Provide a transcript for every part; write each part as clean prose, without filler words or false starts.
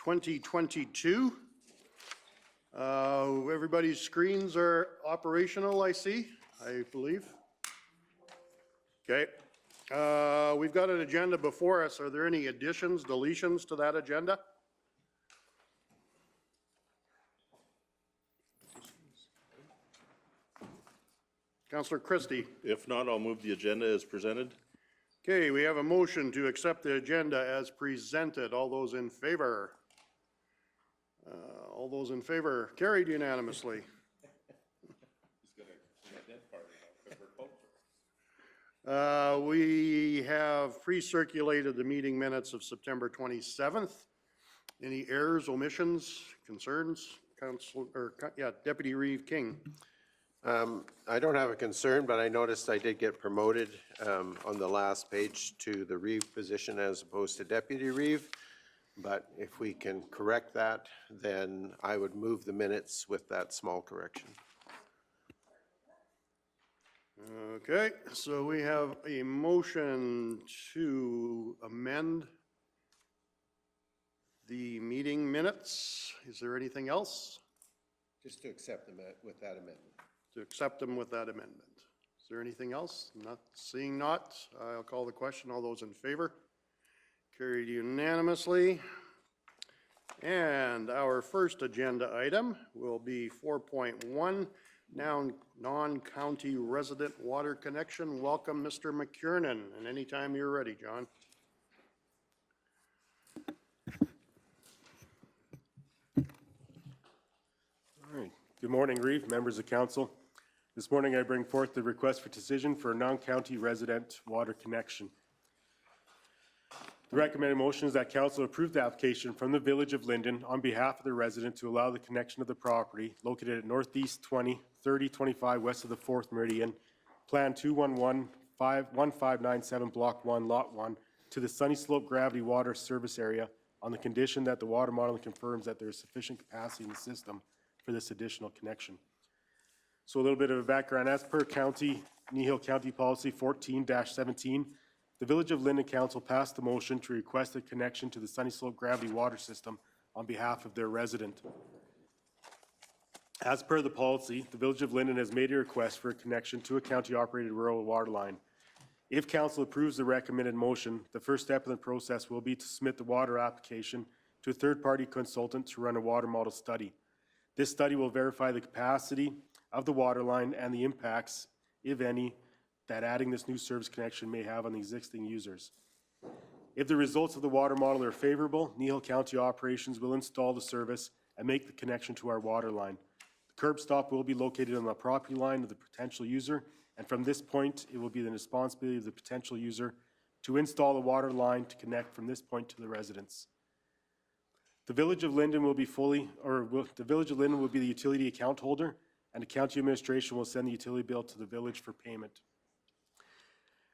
2022. Everybody's screens are operational, I see, I believe. Okay. We've got an agenda before us. Are there any additions, deletions to that agenda? Councillor Christie. If not, I'll move the agenda as presented. Okay, we have a motion to accept the agenda as presented. All those in favor? All those in favor? Carried unanimously. We have pre-circulated the meeting minutes of September 27th. Any errors, omissions, concerns? Deputy Reeve King. I don't have a concern, but I noticed I did get promoted on the last page to the Reeve position as opposed to Deputy Reeve. But if we can correct that, then I would move the minutes with that small correction. Okay, so we have a motion to amend the meeting minutes. Is there anything else? Just to accept them with that amendment. To accept them with that amendment. Is there anything else? Not seeing not, I'll call the question. All those in favor? Carried unanimously. And our first agenda item will be 4.1, now non-county resident water connection. Welcome, Mr. McKiernan, and anytime you're ready, John. All right. Good morning, Reeve, members of council. This morning I bring forth the request for decision for a non-county resident water connection. The recommended motion is that council approve the application from the Village of Linden on behalf of the resident to allow the connection of the property located at Northeast 20, 3025 west of the 4th Meridian, Plan 211-1597 Block 1, Lot 1, to the Sunny Slope Gravity Water Service Area on the condition that the water model confirms that there is sufficient capacity in the system for this additional connection. So a little bit of a background. As per Kneehill County Policy 14-17, the Village of Linden Council passed the motion to request a connection to the Sunny Slope Gravity Water System on behalf of their resident. As per the policy, the Village of Linden has made a request for a connection to a county-operated rural water line. If council approves the recommended motion, the first step in the process will be to submit the water application to a third-party consultant to run a water model study. This study will verify the capacity of the water line and the impacts, if any, that adding this new service connection may have on the existing users. If the results of the water model are favorable, Kneehill County Operations will install the service and make the connection to our water line. The curb stop will be located on the property line of the potential user, and from this point, it will be the responsibility of the potential user to install the water line to connect from this point to the residents. The Village of Linden will be the Village of Linden will be the utility account holder, and the county administration will send the utility bill to the village for payment.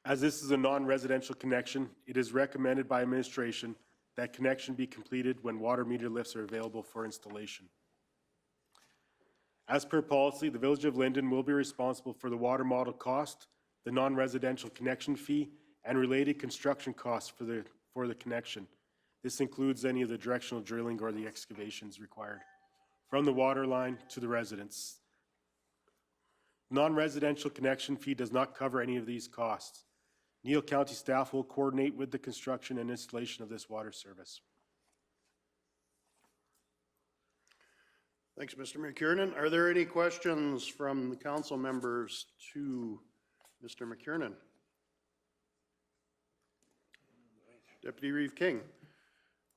As this is a non-residential connection, it is recommended by administration that connection be completed when water meter lifts are available for installation. As per policy, the Village of Linden will be responsible for the water model cost, the non-residential connection fee, and related construction costs for the connection. This includes any of the directional drilling or the excavations required from the water line to the residents. Non-residential connection fee does not cover any of these costs. Kneehill County staff will coordinate with the construction and installation of this water service. Thanks, Mr. McKiernan. Are there any questions from the council members to Mr. McKiernan? Deputy Reeve King.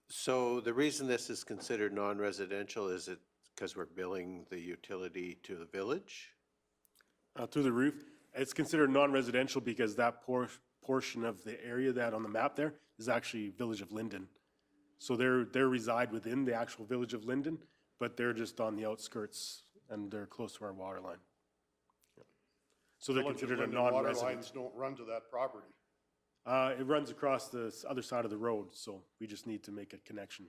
So the reason this is considered non-residential, is it because we're billing the utility to the village? To the roof. It's considered non-residential because that portion of the area that on the map there is actually Village of Linden. So they reside within the actual Village of Linden, but they're just on the outskirts and they're close to our water line. Yeah. So they're considered a non-resident. Water lines don't run to that property. It runs across the other side of the road, so we just need to make a connection.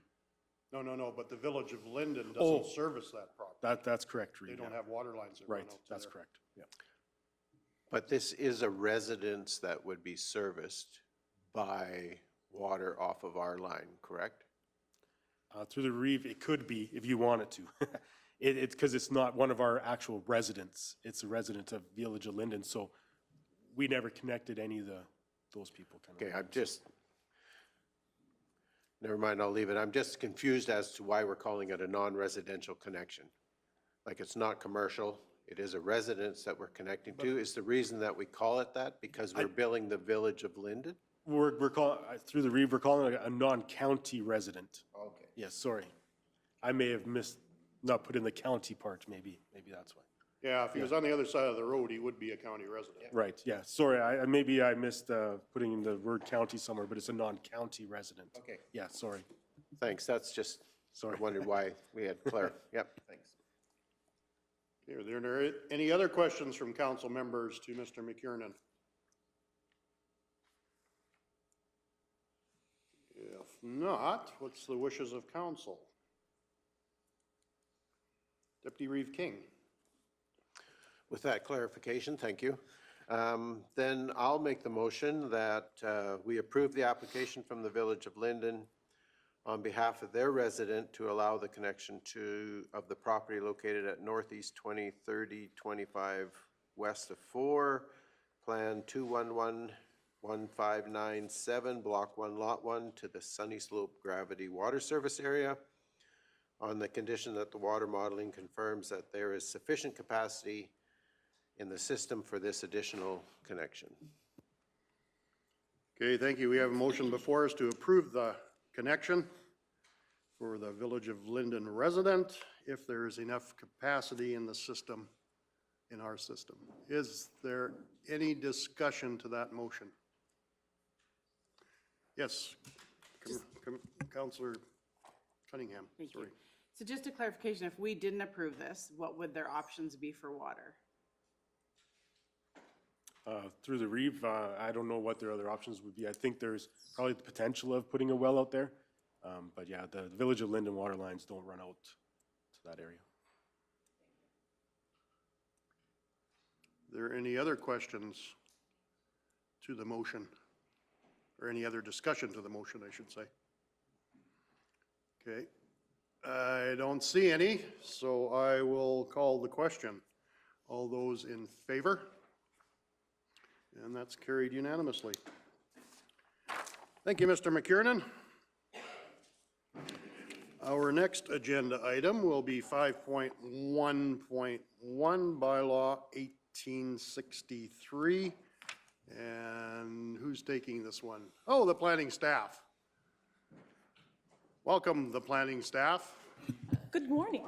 No, but the Village of Linden doesn't service that property. That's correct, Reed. They don't have water lines that run out to That's there. correct, yeah. But this is a residence that would be serviced by water off of our line, correct? Through the Reeve, it could be if you want it to. It's because it's not one of our actual residents. It's a resident of Village of Linden, so we never connected any of those people. Okay, I'm just, never mind, I'll leave it. I'm just confused as to why we're calling it a non-residential connection. Like, it's not commercial, it is a residence that we're connecting to. Is the reason that we call it that because we're billing the Village of Linden? We're calling, through the Reeve, we're calling it a non-county resident. Okay. Yes, sorry. I may have not put in the county part, maybe that's why. Yeah, if he was on the other side of the road, he would be a county resident. Right, yeah, sorry, maybe I missed putting in the word county somewhere, but it's a non-county resident. Okay. Yeah, sorry. Thanks, that's just, Sorry. I wondered why we had yep, thanks. Okay, are there any other questions from council members to Mr. McKiernan? If not, what's the wishes of council? Deputy Reeve King. With that clarification, thank you. Then I'll make the motion that we approve the application from the Village of Linden on behalf of their resident to allow the connection of the property located at Northeast 2030-25 west of 4, Plan 2111597, Block 1, Lot 1, to the Sunny Slope Gravity Water Service Area, on the condition that the water modeling confirms that there is sufficient capacity in the system for this additional connection. Okay, thank you. We have a motion before us to approve the connection for the Village of Linden resident if there is enough capacity in the system, in our system. Is there any discussion to that motion? Yes, Councillor Cunningham, Thank sorry. you. So just a clarification, if we didn't approve this, what would their options be for water? Through the Reeve, I don't know what their other options would be. I think there's probably the potential of putting a well out there. But yeah, the Village of Linden water lines don't run out to that area. Are there any other questions to the motion? Or any other discussion to the motion, I should say? Okay. I don't see any, so I will call the question. All those in favor? And that's carried unanimously. Thank you, Mr. McKiernan. Our next agenda item will be 5.1.1, Bylaw 1863. And who's taking this one? Oh, the planning staff. Welcome, the planning staff. Good morning.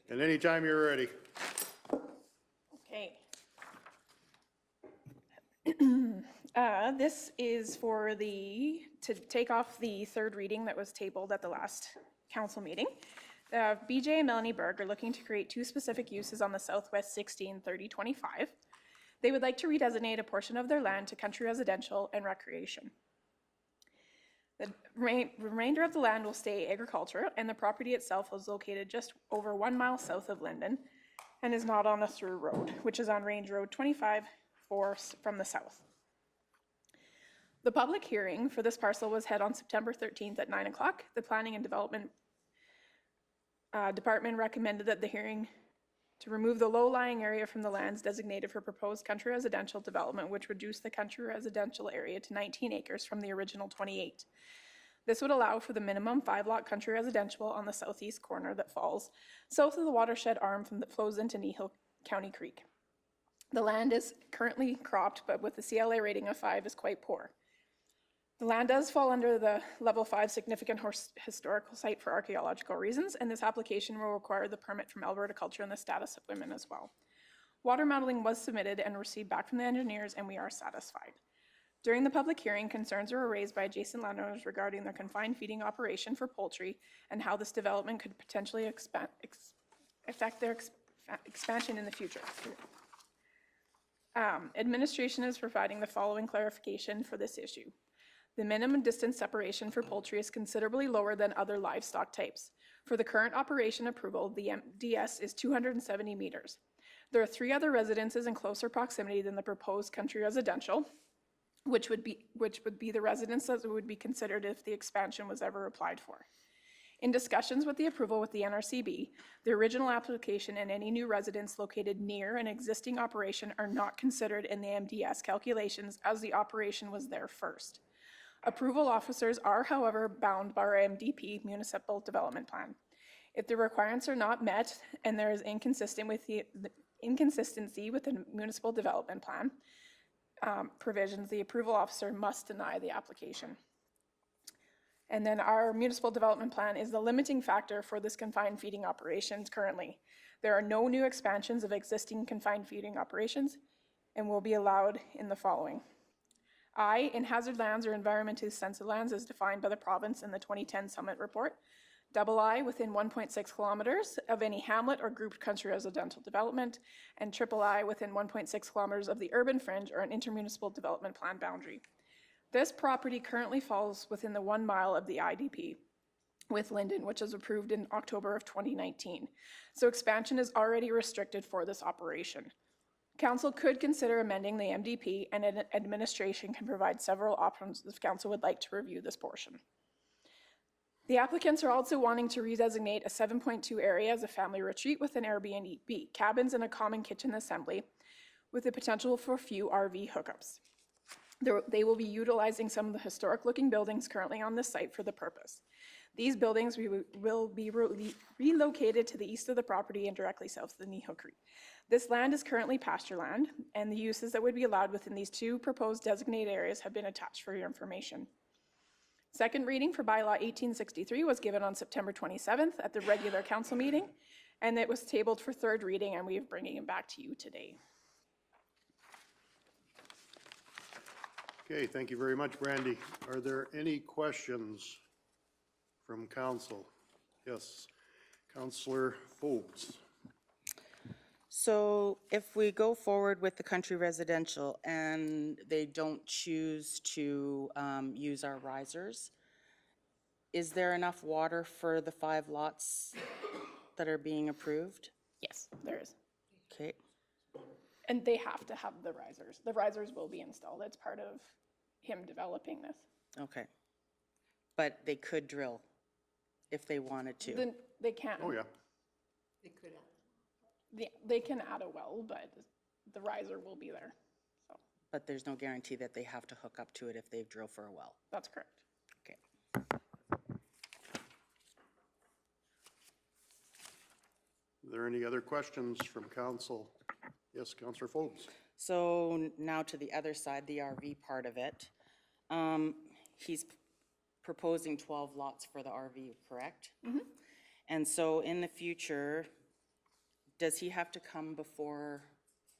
And anytime you're ready. Okay. This is to take off the third reading that was tabled at the last council meeting. BJ and Melanie Berg are looking to create two specific uses on the Southwest 163025. They would like to redesignate a portion of their land to country residential and recreation. The remainder of the land will stay agricultural, and the property itself is located just over 1 mile south of Linden and is not on a through road, which is on Range Road 25 from the south. The public hearing for this parcel was held on September 13th at 9 o'clock. The Planning and Development Department recommended that the hearing to remove the low-lying area from the lands designated for proposed country residential development, which reduced the country residential area to 19 acres from the original 28. This would allow for the minimum 5-lot country residential on the southeast corner that falls south of the watershed arm that flows into Kneehill County Creek. The land is currently cropped, but with a CLA rating of 5 is quite poor. The land does fall under the level 5 significant historical site for archaeological reasons, and this application will require the permit from Alberta Culture and the status of women as well. Water modeling was submitted and received back from the engineers, and we are satisfied. During the public hearing, concerns were raised by adjacent landowners regarding their confined feeding operation for poultry and how this development could potentially affect their expansion in the future. Administration is providing the following clarification for this issue. The minimum distance separation for poultry is considerably lower than other livestock types. For the current operation approval, the MDS is 270 meters. There are 3 other residences in closer proximity than the proposed country residential, which would be the residence that would be considered if the expansion was ever applied for. In discussions with the approval with the NRCB, the original application and any new residents located near an existing operation are not considered in the MDS calculations as the operation was there first. Approval officers are, however, bound by our MDP, Municipal Development Plan. If the requirements are not met and there is inconsistency with the Municipal Development Plan provisions, the approval officer must deny the application. And then our municipal development plan is the limiting factor for this confined feeding operations currently. There are no new expansions of existing confined feeding operations and will be allowed in the following. I, in hazard lands or environmentally sensitive lands as defined by the province in the 2010 Summit Report. I, within 1.6 kilometers of any hamlet or grouped country residential development. And I, within 1.6 kilometers of the urban fringe or an intermunicipal development plan boundary. This property currently falls within the 1 mile of the IDP with Linden, which was approved in October of 2019. So expansion is already restricted for this operation. Council could consider amending the MDP, and administration can provide several options if council would like to review this portion. The applicants are also wanting to redesignate a 7.2 area as a family retreat with an Airbnb, cabins and a common kitchen assembly with the potential for a few RV hookups. They will be utilizing some of the historic looking buildings currently on this site for the purpose. These buildings will be relocated to the east of the property and directly south of the Kneehill Creek. This land is currently pasture land, and the uses that would be allowed within these two proposed designated areas have been attached for your information. Second reading for Bylaw 1863 was given on September 27th at the regular council meeting, and it was tabled for third reading, and we are bringing it back to you today. Okay, thank you very much, Brandy. Are there any questions from council? Yes, Councillor Forbes. So if we go forward with the country residential and they don't choose to use our risers, is there enough water for the 5 lots that are being approved? Yes, there is. Okay. And they have to have the risers. The risers will be installed. It's part of him developing this. Okay. But they could drill if they wanted to. Then they can. Oh, yeah. They can add a well, but the riser will be there. So But there's no guarantee that they have to hook up to it if they've drilled for a well. that's correct. Okay. Are there any other questions from council? Yes, Councillor Forbes. So now to the other side, the RV part of it. He's proposing 12 lots for the RV, correct? Mm-hmm. And so in the future, does he have to come before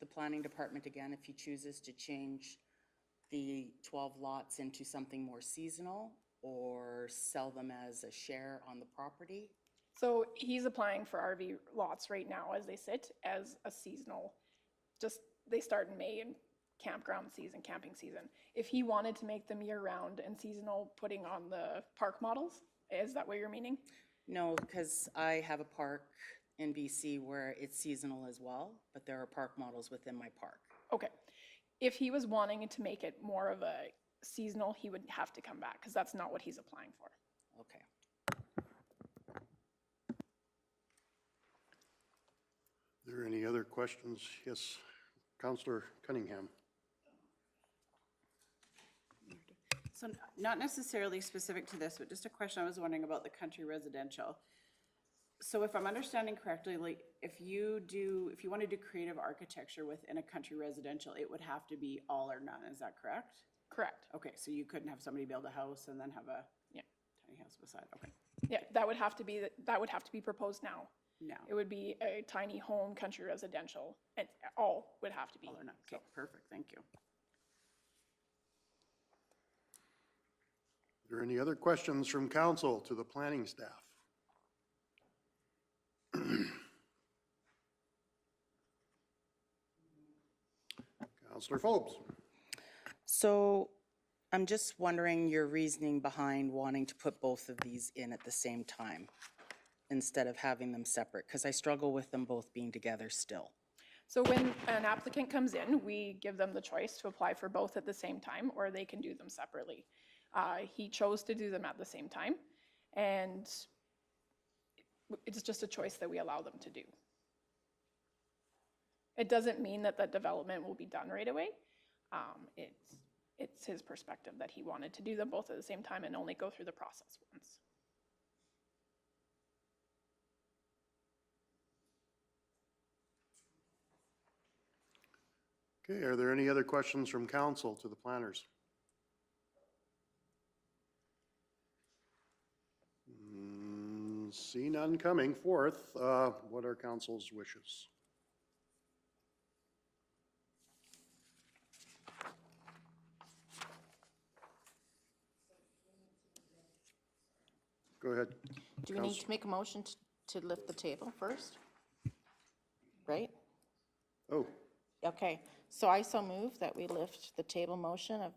the planning department again if he chooses to change the 12 lots into something more seasonal or sell them as a share on the property? So he's applying for RV lots right now as they sit as a seasonal, just they start in May and campground season, camping season. If he wanted to make them year round and seasonal, putting on the park models, is that what you're meaning? No, because I have a park in BC where it's seasonal as well, but there are park models within my park. Okay. If he was wanting to make it more of a seasonal, he would have to come back because that's not what he's applying for. Okay. Are there any other questions? Yes, Councillor Cunningham. So not necessarily specific to this, but just a question I was wondering about the country residential. So if I'm understanding correctly, like if you want to do creative architecture within a country residential, it would have to be all or none, is that correct? Correct. Okay, so you couldn't have somebody build a house and then have a Yeah. tiny house beside, okay. Yeah, that would have to be proposed now. No, It would be a tiny home, country residential, and all would have to be. all or none, okay, perfect, thank you. Are there any other questions from council to the planning staff? Councillor Forbes. So I'm just wondering your reasoning behind wanting to put both of these in at the same time instead of having them separate, because I struggle with them both being together still. So when an applicant comes in, we give them the choice to apply for both at the same time, or they can do them separately. He chose to do them at the same time, and It's just a choice that we allow them to do. It doesn't mean that the development will be done right away. It's his perspective that he wanted to do them both at the same time and only go through the process once. Okay, are there any other questions from council to the planners? See none coming forth. What are council's wishes? Go ahead. Do we need to make a motion to lift the table first? Right? Oh, Okay, so I so move that we lift the table motion of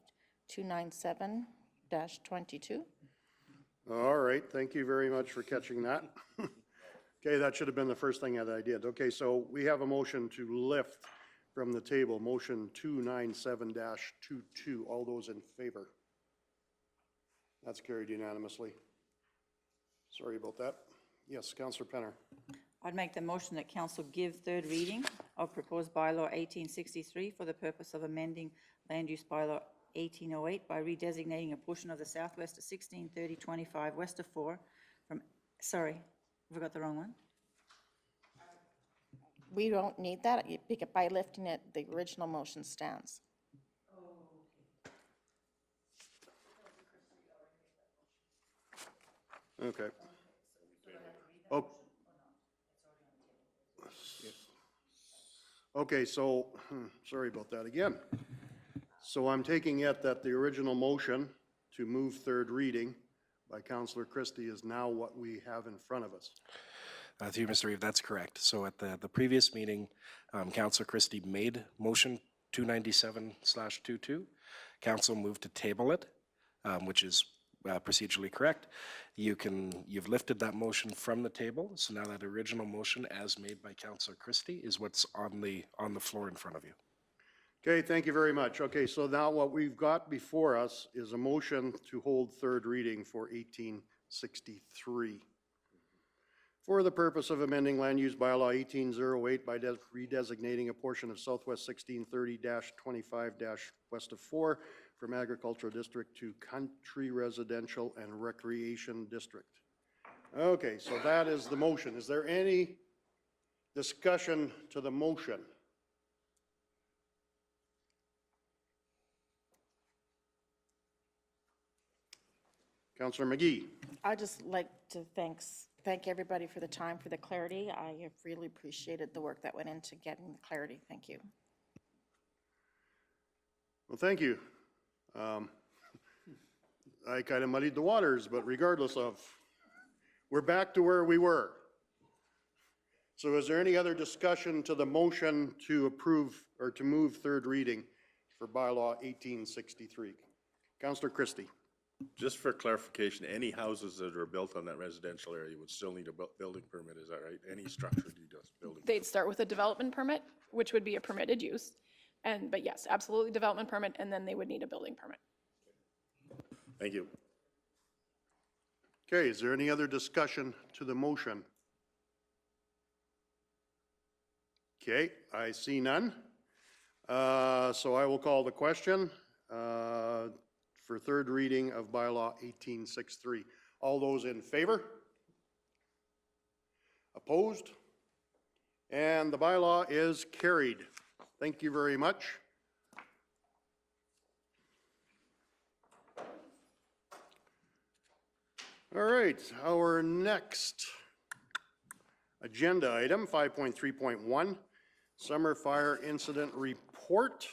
297-22. all right. Thank you very much for catching that. Okay, that should have been the first thing that I did. Okay, so we have a motion to lift from the table, motion 297-22. All those in favor? That's carried unanimously. Sorry about that. Yes, Councillor Penner. I'd make the motion that council give third reading of proposed bylaw 1863 for the purpose of amending land use bylaw 1808 by redesignating a portion of the southwest of 1630-25 west of 4 from, sorry, I forgot the wrong one. We don't need that. By lifting it, the original motion stands. Okay. Oh. Okay, so, sorry about that again. So I'm taking it that the original motion to move third reading by Councillor Christie is now what we have in front of us. Through you, Mr. Reeve, that's correct. So at the previous meeting, Councillor Christie made motion 297/22. Council moved to table it, which is procedurally correct. You've lifted that motion from the table, so now that original motion as made by Councillor Christie is what's on the floor in front of you. Okay, thank you very much. Okay, so now what we've got before us is a motion to hold third reading for 1863. For the purpose of amending land use bylaw 1808 by redesignating a portion of southwest 1630-25- west of 4 from agricultural district to country residential and recreation district. Okay, so that is the motion. Is there any discussion to the motion? Councillor McGee. I'd just like to thank everybody for the time, for the clarity. I have really appreciated the work that went into getting the clarity. Thank you. Well, thank you. I kind of muddied the waters, but regardless of, we're back to where we were. So is there any other discussion to the motion to approve or to move third reading for bylaw 1863? Councillor Christie. Just for clarification, any houses that are built on that residential area would still need a building permit, is that right? Any structure needs a building permit? They'd start with a development permit, which would be a permitted use. But yes, absolutely development permit, and then they would need a building permit. Thank you. Okay, is there any other discussion to the motion? Okay, I see none. So I will call the question for third reading of bylaw 1863. All those in favor? Opposed? And the bylaw is carried. Thank you very much. All right, our next agenda item, 5.3.1, Summer Fire Incident Report.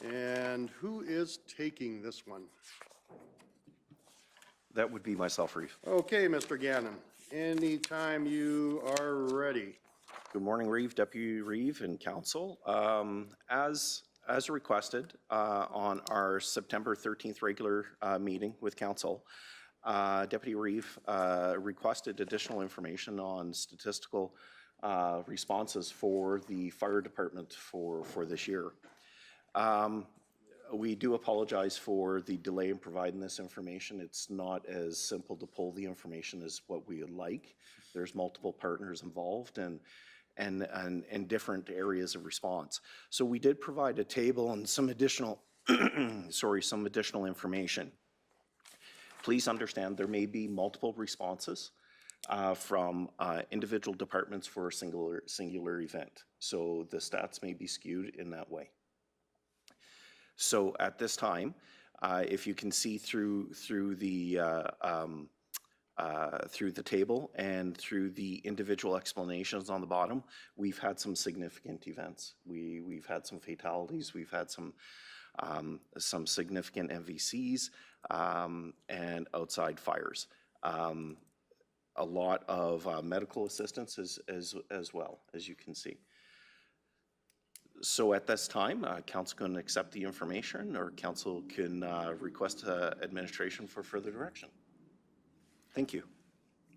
And who is taking this one? That would be myself, Reeve. Okay, Mr. Gannon, anytime you are ready. Good morning, Reeve, Deputy Reeve, and Council. As requested on our September 13th regular meeting with Council, Deputy Reeve requested additional information on statistical responses for the fire department for this year. We do apologize for the delay in providing this information. It's not as simple to pull the information as what we would like. There's multiple partners involved and different areas of response. So we did provide a table and some additional, some additional information. Please understand there may be multiple responses from individual departments for a singular event. So the stats may be skewed in that way. So at this time, if you can see through the table and through the individual explanations on the bottom, we've had some significant events. We've had some fatalities. We've had some significant MVCs and outside fires. A lot of medical assistance as well, as you can see. So at this time, council can accept the information, or council can request administration for further direction. Thank you.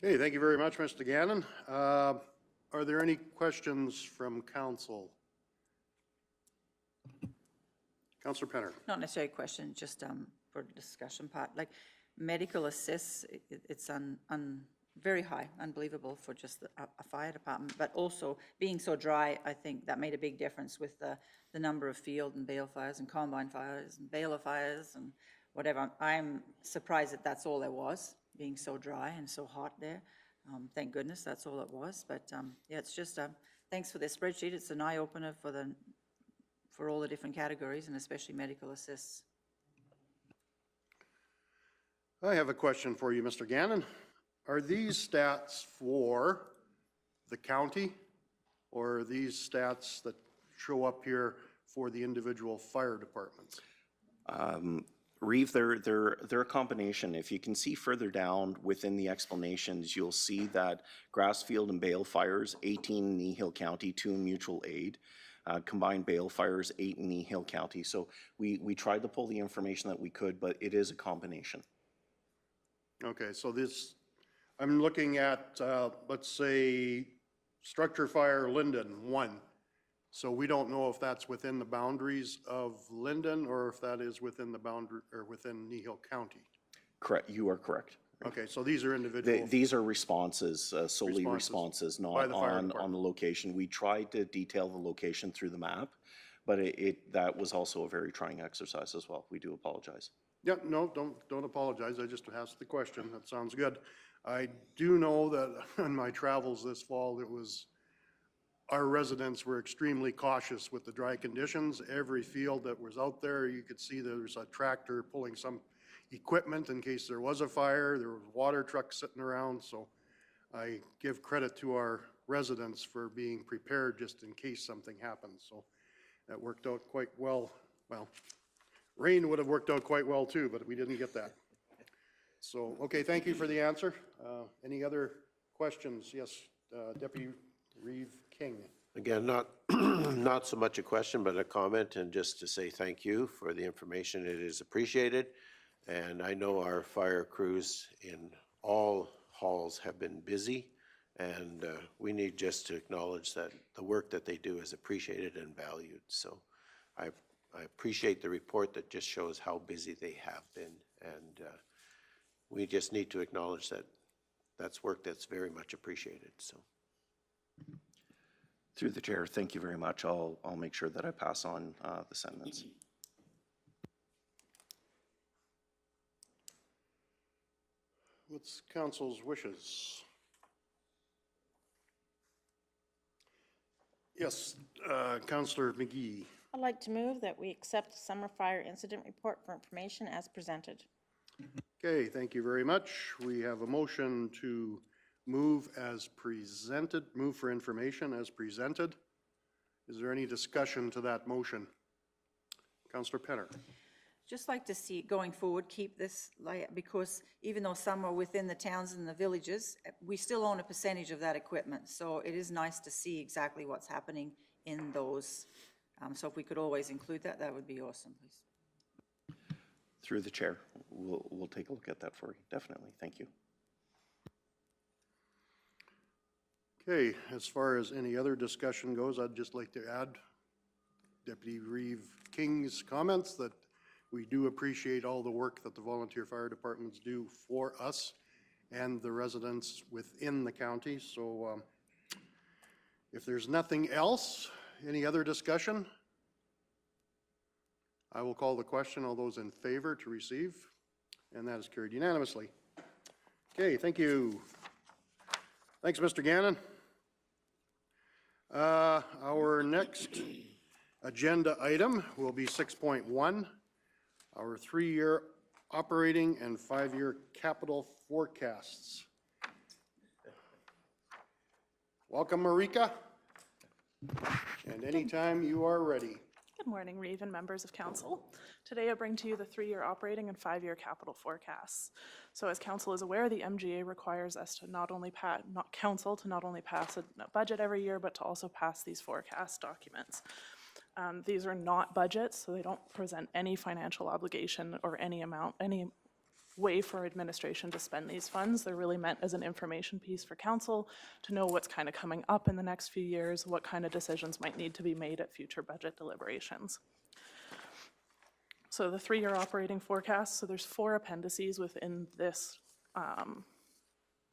Okay, thank you very much, Mr. Gannon. Are there any questions from council? Councillor Penner. Not necessarily a question, just for the discussion part. Like medical assists, it's very high, unbelievable for just a fire department, but also being so dry, I think that made a big difference with the number of field and bale fires and combine fires and baler fires and whatever. I'm surprised that that's all there was, being so dry and so hot there. Thank goodness that's all it was, but yeah, it's just, thanks for this spreadsheet. It's an eye-opener for all the different categories and especially medical assists. I have a question for you, Mr. Gannon. Are these stats for the county, or are these stats that show up here for the individual fire departments? Reeve, they're a combination. If you can see further down within the explanations, you'll see that Grassfield and Bale fires, 18 in Kneehill County, 2 in mutual aid. Combined Bale fires, 8 in Kneehill County. So we tried to pull the information that we could, but it is a combination. Okay, so this, I'm looking at, let's say, structure fire Linden 1. So we don't know if that's within the boundaries of Linden or if that is within the boundary or within Kneehill County. Correct, you are correct. Okay, so these are individual. These are responses, solely responses, not on the location. We tried to detail the location through the map, but that was also a very trying exercise as well. We do apologize. Yeah, no, don't apologize. I just asked the question. That sounds good. I do know that on my travels this fall, our residents were extremely cautious with the dry conditions. Every field that was out there, you could see there was a tractor pulling some equipment in case there was a fire. There was water trucks sitting around. So I give credit to our residents for being prepared just in case something happens. So that worked out quite well. Well, rain would have worked out quite well too, but we didn't get that. So, okay, thank you for the answer. Any other questions? Yes, Deputy Reeve King. Again, not so much a question, but a comment, and just to say thank you for the information. It is appreciated. And I know our fire crews in all halls have been busy, and we need just to acknowledge that the work that they do is appreciated and valued. So I appreciate the report that just shows how busy they have been, and we just need to acknowledge that that's work that's very much appreciated. So, through the chair, thank you very much. I'll make sure that I pass on the sentiments. What's council's wishes? Yes, Councillor McGee. I'd like to move that we accept the summer fire incident report for information as presented. Okay, thank you very much. We have a motion to move as presented, move for information as presented. Is there any discussion to that motion? Councillor Penner. Just like to see going forward, keep this, because even though some are within the towns and the villages, we still own a percentage of that equipment. So it is nice to see exactly what's happening in those. So if we could always include that, that would be awesome, please. Through the chair, we'll take a look at that for you, definitely. Thank you. Okay, as far as any other discussion goes, I'd just like to add Deputy Reeve King's comments that We do appreciate all the work that the volunteer fire departments do for us and the residents within the county. So if there's nothing else, any other discussion? I will call the question. All those in favor to receive, and that is carried unanimously. Okay, thank you. Thanks, Mr. Gannon. Our next agenda item will be 6.1, our 3-year operating and 5-year capital forecasts. Welcome, Marika. And anytime you are ready. Good morning, Reeve and members of council. Today I bring to you the 3-year operating and 5-year capital forecasts. So as council is aware, the MGA requires us to not only pass a budget every year, but to also pass these forecast documents. These are not budgets, so they don't present any financial obligation or any way for administration to spend these funds. They're really meant as an information piece for council to know what's kind of coming up in the next few years, what kind of decisions might need to be made at future budget deliberations. So the 3-year operating forecast, so there's 4 appendices within this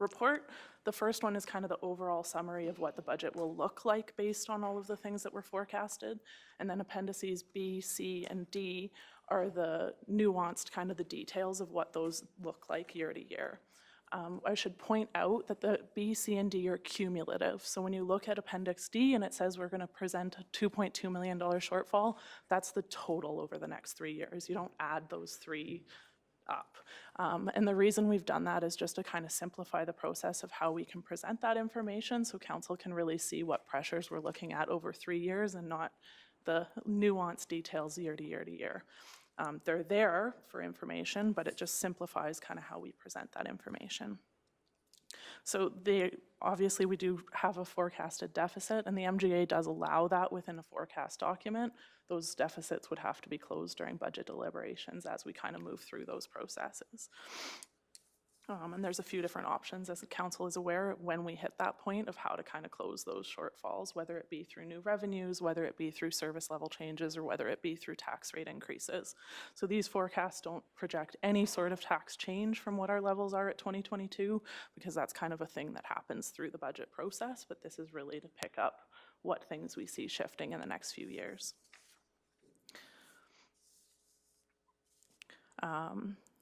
report. The first one is kind of the overall summary of what the budget will look like based on all of the things that were forecasted. And then appendices B, C, and D are the nuanced kind of the details of what those look like year to year. I should point out that the B, C, and D are cumulative. So when you look at Appendix D and it says we're going to present a $2.2 million shortfall, that's the total over the next 3 years. You don't add those 3 up. And the reason we've done that is just to kind of simplify the process of how we can present that information so council can really see what pressures we're looking at over 3 years and not the nuanced details year to year to year. They're there for information, but it just simplifies kind of how we present that information. So obviously we do have a forecasted deficit, and the MGA does allow that within a forecast document. Those deficits would have to be closed during budget deliberations as we kind of move through those processes. And there's a few different options, as the council is aware, when we hit that point of how to kind of close those shortfalls, whether it be through new revenues, whether it be through service level changes, or whether it be through tax rate increases. So these forecasts don't project any sort of tax change from what our levels are at 2022, because that's kind of a thing that happens through the budget process, but this is really to pick up what things we see shifting in the next few years.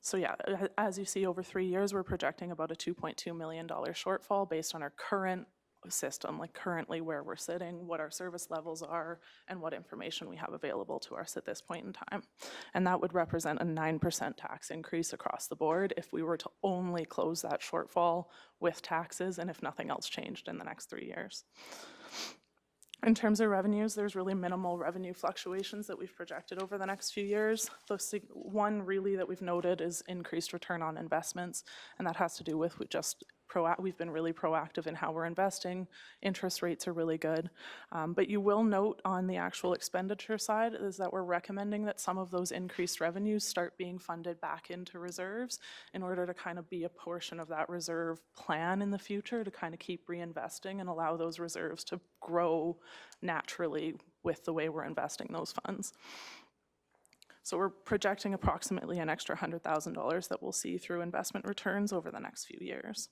So yeah, as you see, over 3 years, we're projecting about a $2.2 million shortfall based on our current system, like currently where we're sitting, what our service levels are, and what information we have available to us at this point in time. And that would represent a 9% tax increase across the board if we were to only close that shortfall with taxes and if nothing else changed in the next 3 years. In terms of revenues, there's really minimal revenue fluctuations that we've projected over the next few years. The one really that we've noted is increased return on investments, and that has to do with we've been really proactive in how we're investing. Interest rates are really good. But you will note on the actual expenditure side is that we're recommending that some of those increased revenues start being funded back into reserves in order to kind of be a portion of that reserve plan in the future to kind of keep reinvesting and allow those reserves to grow naturally with the way we're investing those funds. So we're projecting approximately an extra $100,000 that we'll see through investment returns over the next few years.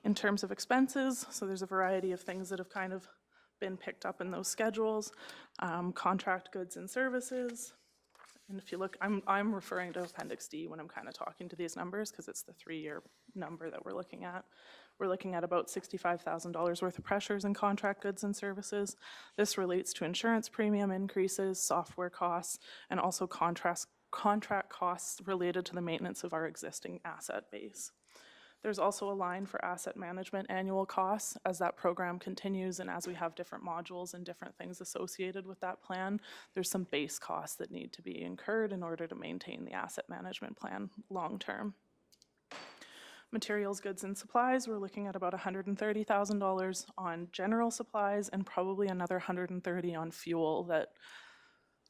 In terms of expenses, so there's a variety of things that have kind of been picked up in those schedules. Contract goods and services. And if you look, I'm referring to Appendix D when I'm kind of talking to these numbers because it's the 3-year number that we're looking at. We're looking at about $65,000 worth of pressures in contract goods and services. This relates to insurance premium increases, software costs, and also contract costs related to the maintenance of our existing asset base. There's also a line for asset management annual costs as that program continues and as we have different modules and different things associated with that plan. There's some base costs that need to be incurred in order to maintain the asset management plan long term. Materials, goods, and supplies, we're looking at about $130,000 on general supplies and probably another $130,000 on fuel that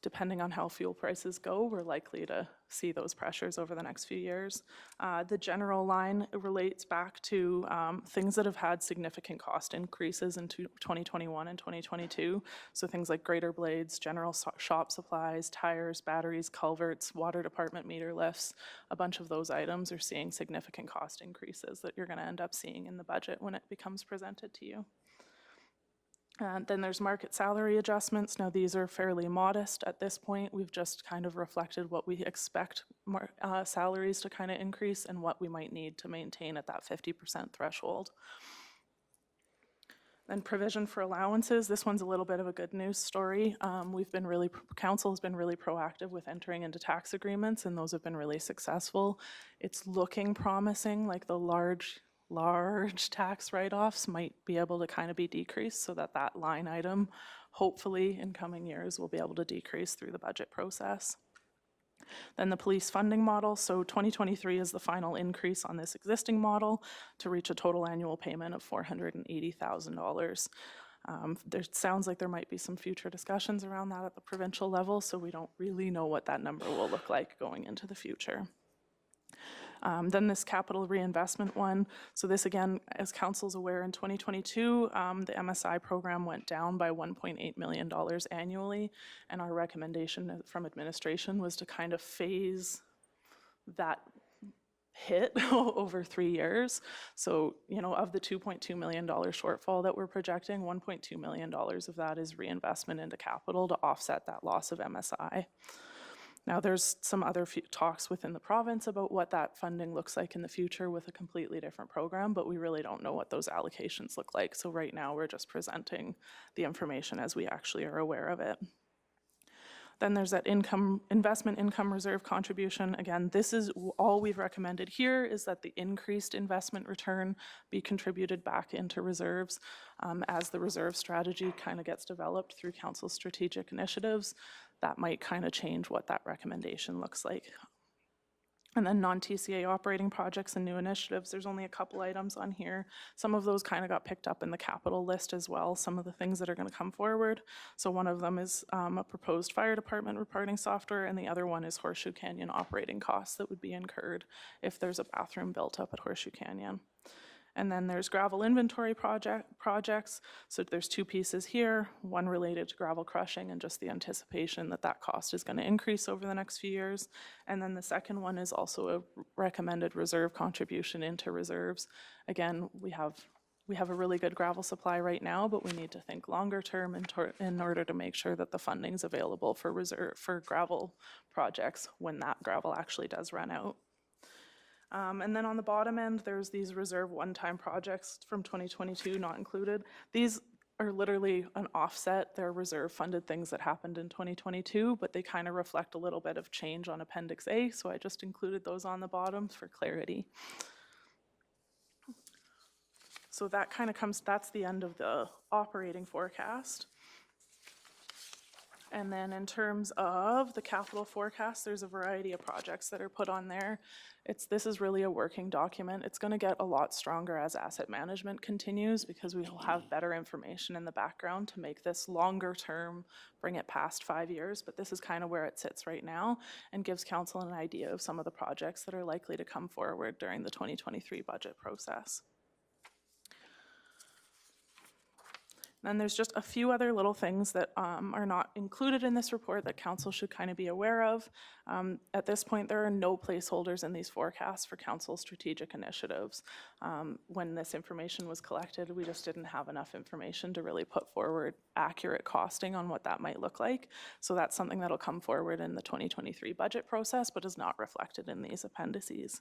depending on how fuel prices go, we're likely to see those pressures over the next few years. The general line relates back to things that have had significant cost increases in 2021 and 2022. So things like grater blades, general shop supplies, tires, batteries, culverts, water department meter lifts. A bunch of those items are seeing significant cost increases that you're going to end up seeing in the budget when it becomes presented to you. Then there's market salary adjustments. Now, these are fairly modest at this point. We've just kind of reflected what we expect salaries to kind of increase and what we might need to maintain at that 50% threshold. Then provision for allowances. This one's a little bit of a good news story. Council has been really proactive with entering into tax agreements, and those have been really successful. It's looking promising, like the large tax write-offs might be able to kind of be decreased so that that line item, hopefully in coming years, will be able to decrease through the budget process. Then the police funding model. So 2023 is the final increase on this existing model to reach a total annual payment of $480,000. There sounds like there might be some future discussions around that at the provincial level, so we don't really know what that number will look like going into the future. Then this capital reinvestment one. So this again, as council's aware, in 2022, the MSI program went down by $1.8 million annually. And our recommendation from administration was to kind of phase that hit over 3 years. So, you know, of the $2.2 million shortfall that we're projecting, $1.2 million of that is reinvestment into capital to offset that loss of MSI. Now, there's some other talks within the province about what that funding looks like in the future with a completely different program, but we really don't know what those allocations look like. So right now, we're just presenting the information as we actually are aware of it. Then there's that investment income reserve contribution. Again, this is all we've recommended here, is that the increased investment return be contributed back into reserves as the reserve strategy kind of gets developed through council's strategic initiatives. That might kind of change what that recommendation looks like. And then non-TCA operating projects and new initiatives, there's only a couple items on here. Some of those kind of got picked up in the capital list as well, some of the things that are going to come forward. So one of them is a proposed fire department reporting software, and the other one is Horseshoe Canyon operating costs that would be incurred if there's a bathroom built up at Horseshoe Canyon. And then there's gravel inventory projects. So there's two pieces here, one related to gravel crushing and just the anticipation that that cost is going to increase over the next few years. And then the second one is also a recommended reserve contribution into reserves. Again, we have a really good gravel supply right now, but we need to think longer term in order to make sure that the funding's available for gravel projects when that gravel actually does run out. And then on the bottom end, there's these reserve one-time projects from 2022 not included. These are literally an offset. They're reserve funded things that happened in 2022, but they kind of reflect a little bit of change on Appendix A, so I just included those on the bottom for clarity. So that kind of that's the end of the operating forecast. And then in terms of the capital forecast, there's a variety of projects that are put on there. This is really a working document. It's going to get a lot stronger as asset management continues because we will have better information in the background to make this longer term, bring it past 5 years. But this is kind of where it sits right now and gives council an idea of some of the projects that are likely to come forward during the 2023 budget process. Then there's just a few other little things that are not included in this report that council should kind of be aware of. At this point, there are no placeholders in these forecasts for council strategic initiatives. When this information was collected, we just didn't have enough information to really put forward accurate costing on what that might look like. So that's something that'll come forward in the 2023 budget process, but is not reflected in these appendices.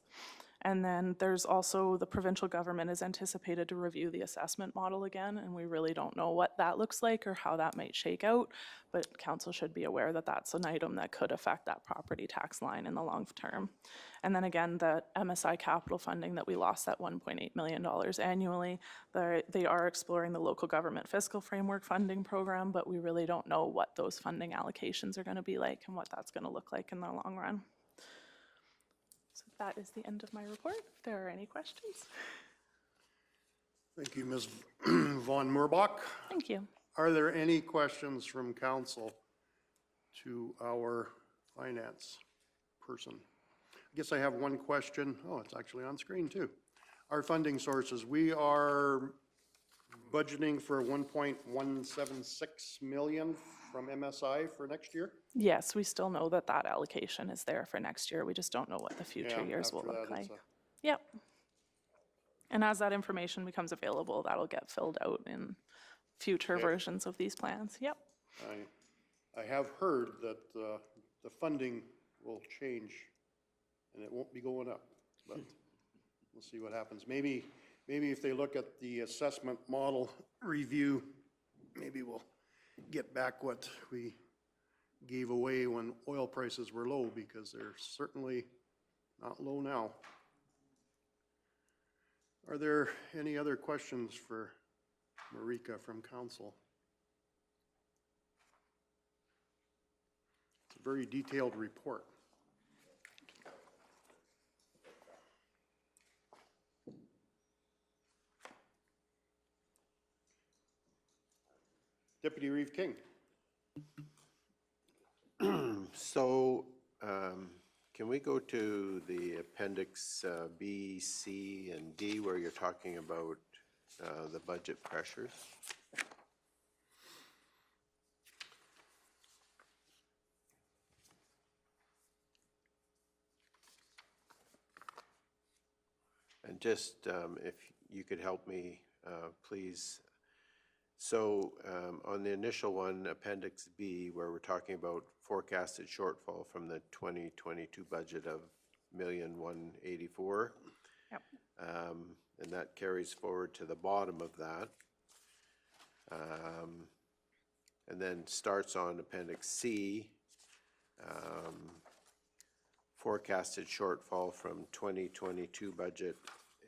And then there's also the provincial government is anticipated to review the assessment model again, and we really don't know what that looks like or how that might shake out, but council should be aware that that's an item that could affect that property tax line in the long term. And then again, the MSI capital funding that we lost, that $1.8 million annually, they are exploring the local government fiscal framework funding program, but we really don't know what those funding allocations are going to be like and what that's going to look like in the long run. So that is the end of my report. If there are any questions. Thank you, Ms. Von Moorbach. Thank you. Are there any questions from council to our finance person. I guess I have one question. Oh, it's actually on screen too. Our funding sources, we are budgeting for 1.176 million from MSI for next year? Yes, we still know that that allocation is there for next year. We just don't know what the future Yeah, years will after look that, it's like. Yep. And as that information becomes available, that'll get filled out in future Okay. versions of these plans. Yep. I have heard that the funding will change and it won't be going up, but we'll see what happens. Maybe if they look at the assessment model review, maybe we'll get back what we gave away when oil prices were low, because they're certainly not low now. Are there any other questions for Marika from council? It's a very detailed report. Deputy Reeve King. So, can we go to the appendix B, C, and D where you're talking about the budget pressures? And just if you could help me, please. So on the initial one, Appendix B, where we're talking about forecasted shortfall from the 2022 budget of $1,184,000. Yep. And that carries forward to the bottom of that. And then starts on Appendix C, forecasted shortfall from 2022 budget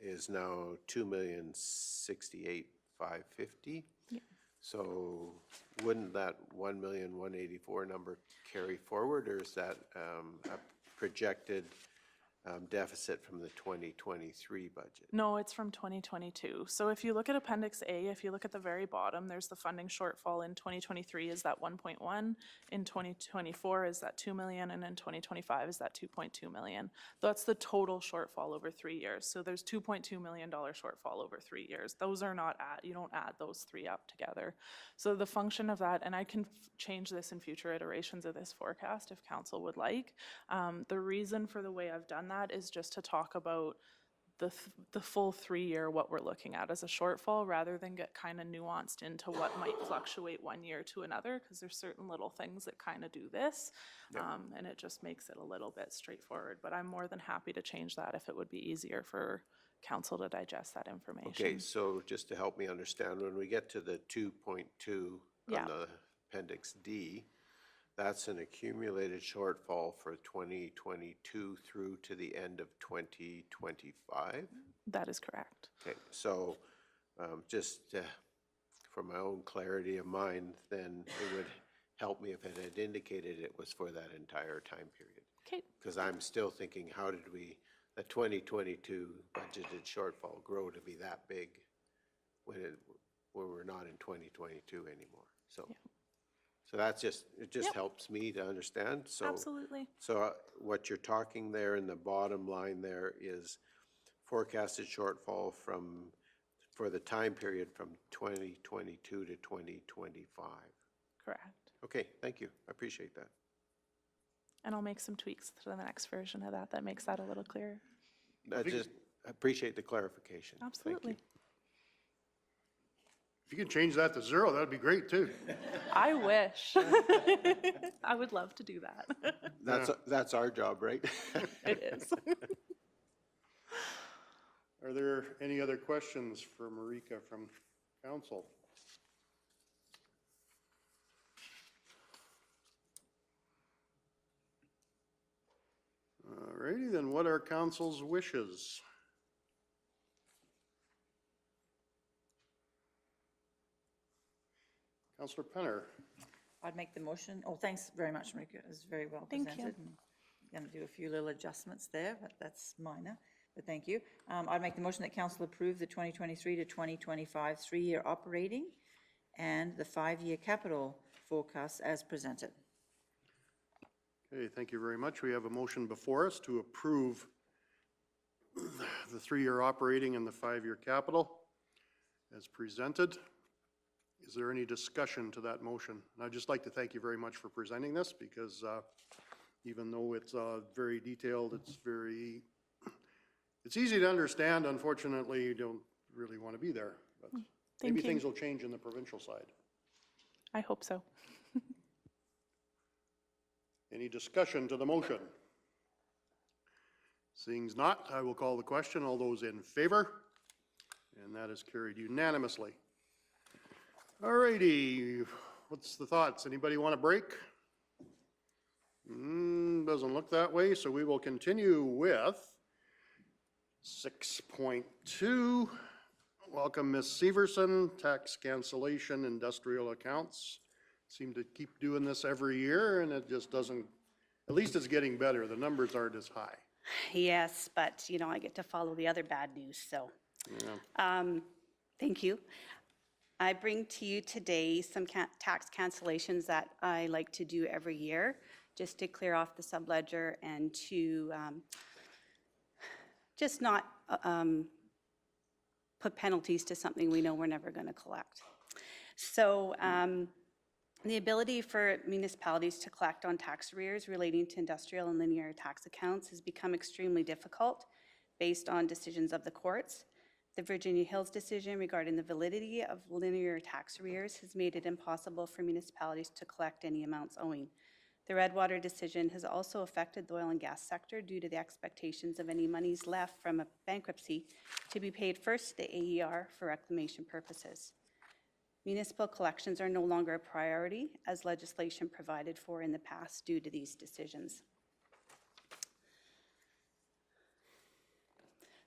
is now $2,068,550. Yeah. So wouldn't that 1,184,000 number carry forward, or is that a projected deficit from the 2023 budget? No, it's from 2022. So if you look at Appendix A, if you look at the very bottom, there's the funding shortfall in 2023 is that 1.1, in 2024 is that 2 million, and in 2025 is that 2.2 million. That's the total shortfall over 3 years. So there's $2.2 million shortfall over 3 years. Those are not you don't add those three up together. So the function of that, and I can change this in future iterations of this forecast if council would like. The reason for the way I've done that is just to talk about the full 3 year, what we're looking at as a shortfall, rather than get kind of nuanced into what might fluctuate 1 year to another, because there's certain little things that kind of do this. And it just makes it a little bit straightforward, but I'm more than happy to change that if it would be easier for council to digest that information. Okay, so just to help me understand, when we get to the 2.2 Yeah. on the Appendix D, that's an accumulated shortfall for 2022 through to the end of 2025? That is correct. Okay, so just for my own clarity of mind, then it would help me if it had indicated it was for that entire time period. Okay. Because I'm still thinking, how did the 2022 budgeted shortfall grow to be that big when we're not in 2022 anymore? So. Yeah. So that's it just Yep. helps me to understand. So, Absolutely. So what you're talking there in the bottom line there is forecasted shortfall for the time period from 2022 to 2025. Correct. Okay, thank you. I appreciate that. And I'll make some tweaks to the next version of that makes that a little clearer. I just appreciate the clarification. Thank you. Absolutely. If you can change that to 0, that'd be great too. I wish. I would love to do that. That's our job, right? It is. Are there any other questions for Marika from council? All righty, then what are council's wishes? Councillor Penner. I'd make the motion. Oh, thanks very much, Marika. It was very well Thank you. presented. Going to do a few little adjustments there, but that's minor. But thank you. I'd make the motion that council approve the 2023 to 2025 3-year operating and the 5-year capital forecast as presented. Okay, thank you very much. We have a motion before us to approve the 3-year operating and the 5-year capital as presented. Is there any discussion to that motion? And I'd just like to thank you very much for presenting this, because even though it's very detailed, it's easy to understand. Unfortunately, you don't really want to be there, but maybe you. things will change in the provincial side. I hope so. Any discussion to the motion? Seeing not, I will call the question. All those in favor? And that is carried unanimously. All righty, what's the thoughts? Anybody want a break? Doesn't look that way, so we will continue with 6.2. Welcome, Ms. Severson, tax cancellation, industrial accounts. Seem to keep doing this every year, and it just doesn't, at least it's getting better. The numbers aren't as high. Yes, but you know, I get to follow the other bad news, so. Yeah. Thank you. I bring to you today some tax cancellations that I like to do every year, just to clear off the subledger and to just not put penalties to something we know we're never going to collect. So the ability for municipalities to collect on tax arrears relating to industrial and linear tax accounts has become extremely difficult based on decisions of the courts. The Virginia Hills decision regarding the validity of linear tax arrears has made it impossible for municipalities to collect any amounts owing. The Redwater decision has also affected the oil and gas sector due to the expectations of any monies left from a bankruptcy to be paid first to the AER for reclamation purposes. Municipal collections are no longer a priority, as legislation provided for in the past due to these decisions.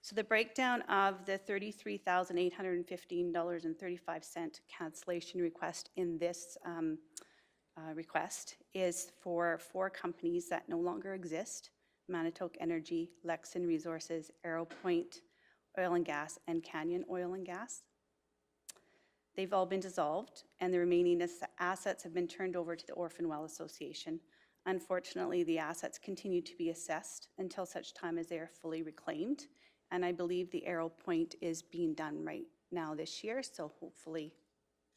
So the breakdown of the $33,815.35 cancellation request in this request is for 4 companies that no longer exist: Manitoque Energy, Lexon Resources, Arrowpoint Oil and Gas, and Canyon Oil and Gas. They've all been dissolved, and the remaining assets have been turned over to the Orphan Well Association. Unfortunately, the assets continue to be assessed until such time as they are fully reclaimed. And I believe the Arrowpoint is being done right now this year, so hopefully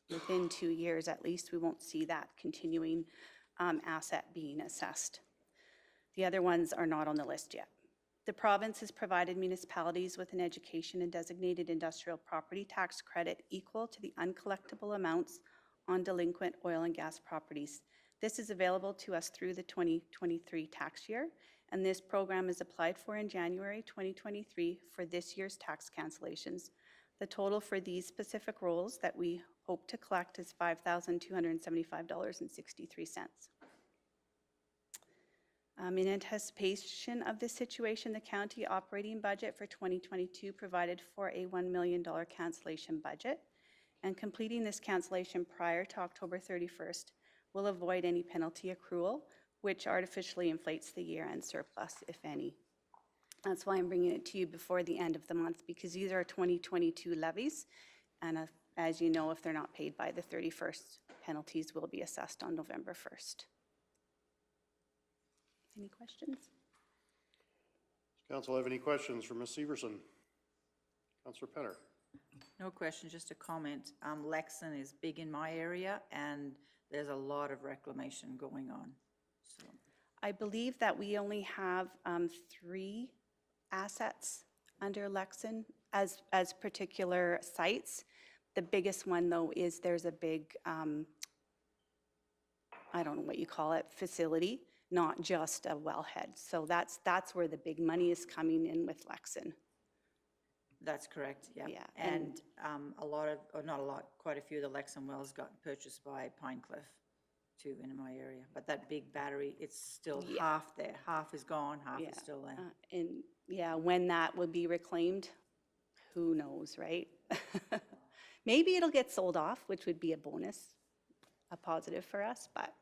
within 2 years at least, we won't see that continuing asset being assessed. The other ones are not on the list yet. The province has provided municipalities with an education and designated industrial property tax credit equal to the uncollectible amounts on delinquent oil and gas properties. This is available to us through the 2023 tax year, and this program is applied for in January 2023 for this year's tax cancellations. The total for these specific rolls that we hope to collect is $5,275.63. In anticipation of this situation, the county operating budget for 2022 provided for a $1 million cancellation budget, and completing this cancellation prior to October 31st will avoid any penalty accrual, which artificially inflates the year-end surplus, if any. That's why I'm bringing it to you before the end of the month, because these are 2022 levies, and as you know, if they're not paid by the 31st, penalties will be assessed on November 1st. Any questions? Does council have any questions for Ms. Severson? Councillor Penner. No question, just a comment. Lexon is big in my area, and there's a lot of reclamation going on. So I believe that we only have 3 assets under Lexon as particular sites. The biggest one, though, is there's a big, I don't know what you call it, facility, not just a wellhead. So that's where the big money is coming in with Lexon. that's correct, yeah. Yeah, And a lot of, or not a lot, quite a few of the Lexon wells got purchased by Pinecliff too in my area. But that big battery, it's still half there. Half is gone, half is still there. And yeah, when that will be reclaimed, who knows, right? Maybe it'll get sold off, which would be a bonus, a positive for us, but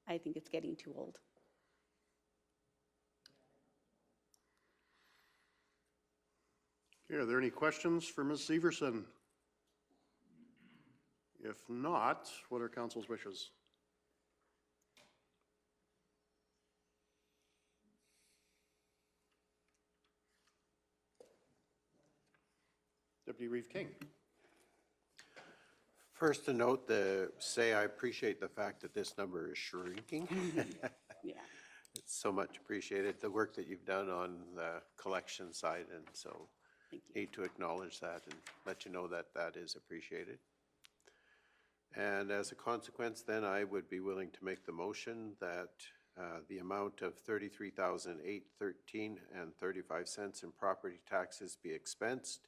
I think it's getting too old. Okay, are there any questions for Ms. Severson? If not, what are council's wishes? Deputy Reeve King. First to note, I appreciate the fact that this number is shrinking. Yeah. It's so much appreciated, the work that you've done on the collection side, and so need to acknowledge that and let you know that that is appreciated. And as a consequence, then I would be willing to make the motion that the amount of $33,813.35 in property taxes be expensed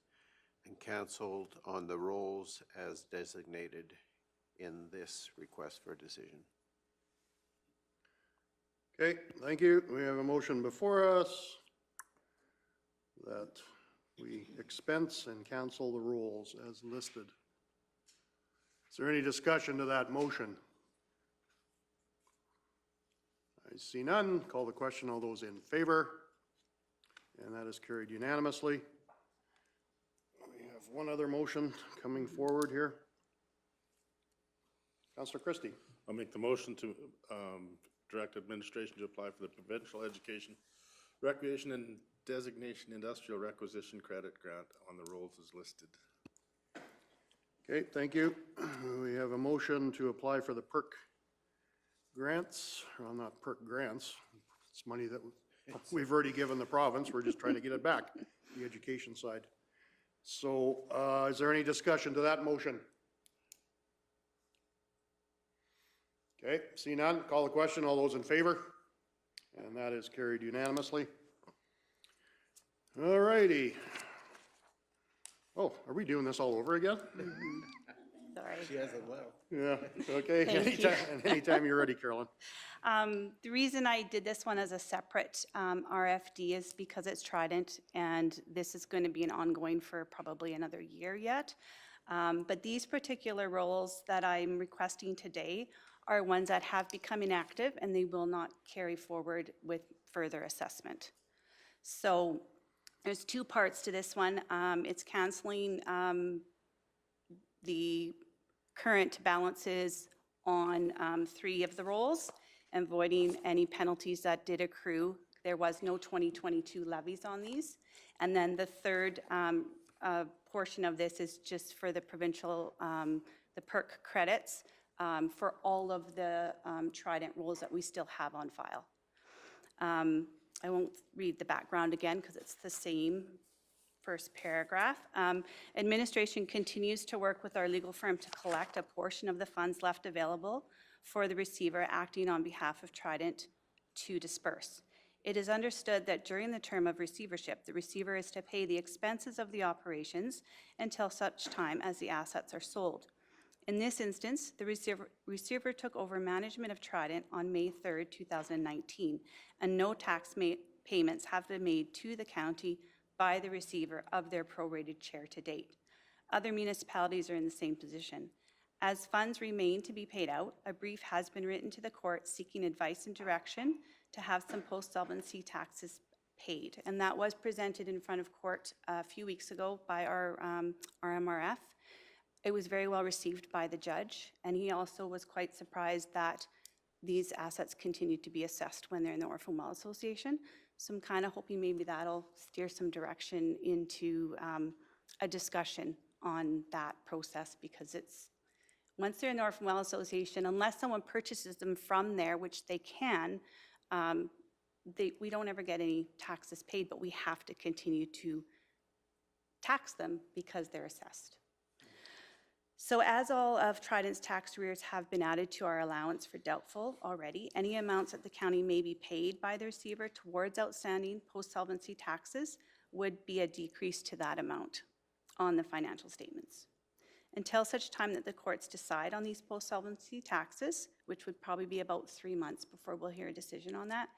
and canceled on the rolls as designated in this request for decision. Okay, thank you. We have a motion before us that we expense and cancel the rolls as listed. Is there any discussion to that motion? I see none. Call the question. All those in favor? And that is carried unanimously. We have one other motion coming forward here. Councillor Christie. I'll make the motion to direct administration to apply for the Provincial Education, Recreation and Designation Industrial Requisition Credit Grant on the rolls as listed. Okay, thank you. We have a motion to apply for the PERC grants, well, not PERC grants. It's money that we've already given the province. We're just trying to get it back, the education side. So is there any discussion to that motion? Okay, see none. Call the question. All those in favor? And that is carried unanimously. All righty. Oh, are we doing this all over again? Sorry. She hasn't left. Yeah, okay. Thank you. Anytime you're ready, Carolyn. The reason I did this one as a separate RFD is because it's Trident, and this is going to be an ongoing for probably another year yet. But these particular roles that I'm requesting today are ones that have become inactive, and they will not carry forward with further assessment. So there's two parts to this one. It's canceling the current balances on 3 of the roles and voiding any penalties that did accrue. There was no 2022 levies on these. And then the third portion of this is just for the provincial, the PERC credits for all of the Trident roles that we still have on file. I won't read the background again because it's the same first paragraph. Administration continues to work with our legal firm to collect a portion of the funds left available for the receiver acting on behalf of Trident to disperse. It is understood that during the term of receivership, the receiver is to pay the expenses of the operations until such time as the assets are sold. In this instance, the receiver took over management of Trident on May 3rd, 2019, and no tax payments have been made to the county by the receiver of their prorated share to date. Other municipalities are in the same position. As funds remain to be paid out, a brief has been written to the court seeking advice and direction to have some post-solvency taxes paid. And that was presented in front of court a few weeks ago by our MRF. It was very well received by the judge, and he also was quite surprised that these assets continue to be assessed when they're in the Orphan Well Association. So I'm kind of hoping maybe that'll steer some direction into a discussion on that process, because it's, once they're in the Orphan Well Association, unless someone purchases them from there, which they can, we don't ever get any taxes paid, but we have to continue to tax them because they're assessed. So as all of Trident's tax arrears have been added to our allowance for doubtful already, any amounts that the county may be paid by the receiver towards outstanding post-solvency taxes would be a decrease to that amount on the financial statements. Until such time that the courts decide on these post-solvency taxes, which would probably be about 3 months before we'll hear a decision on that,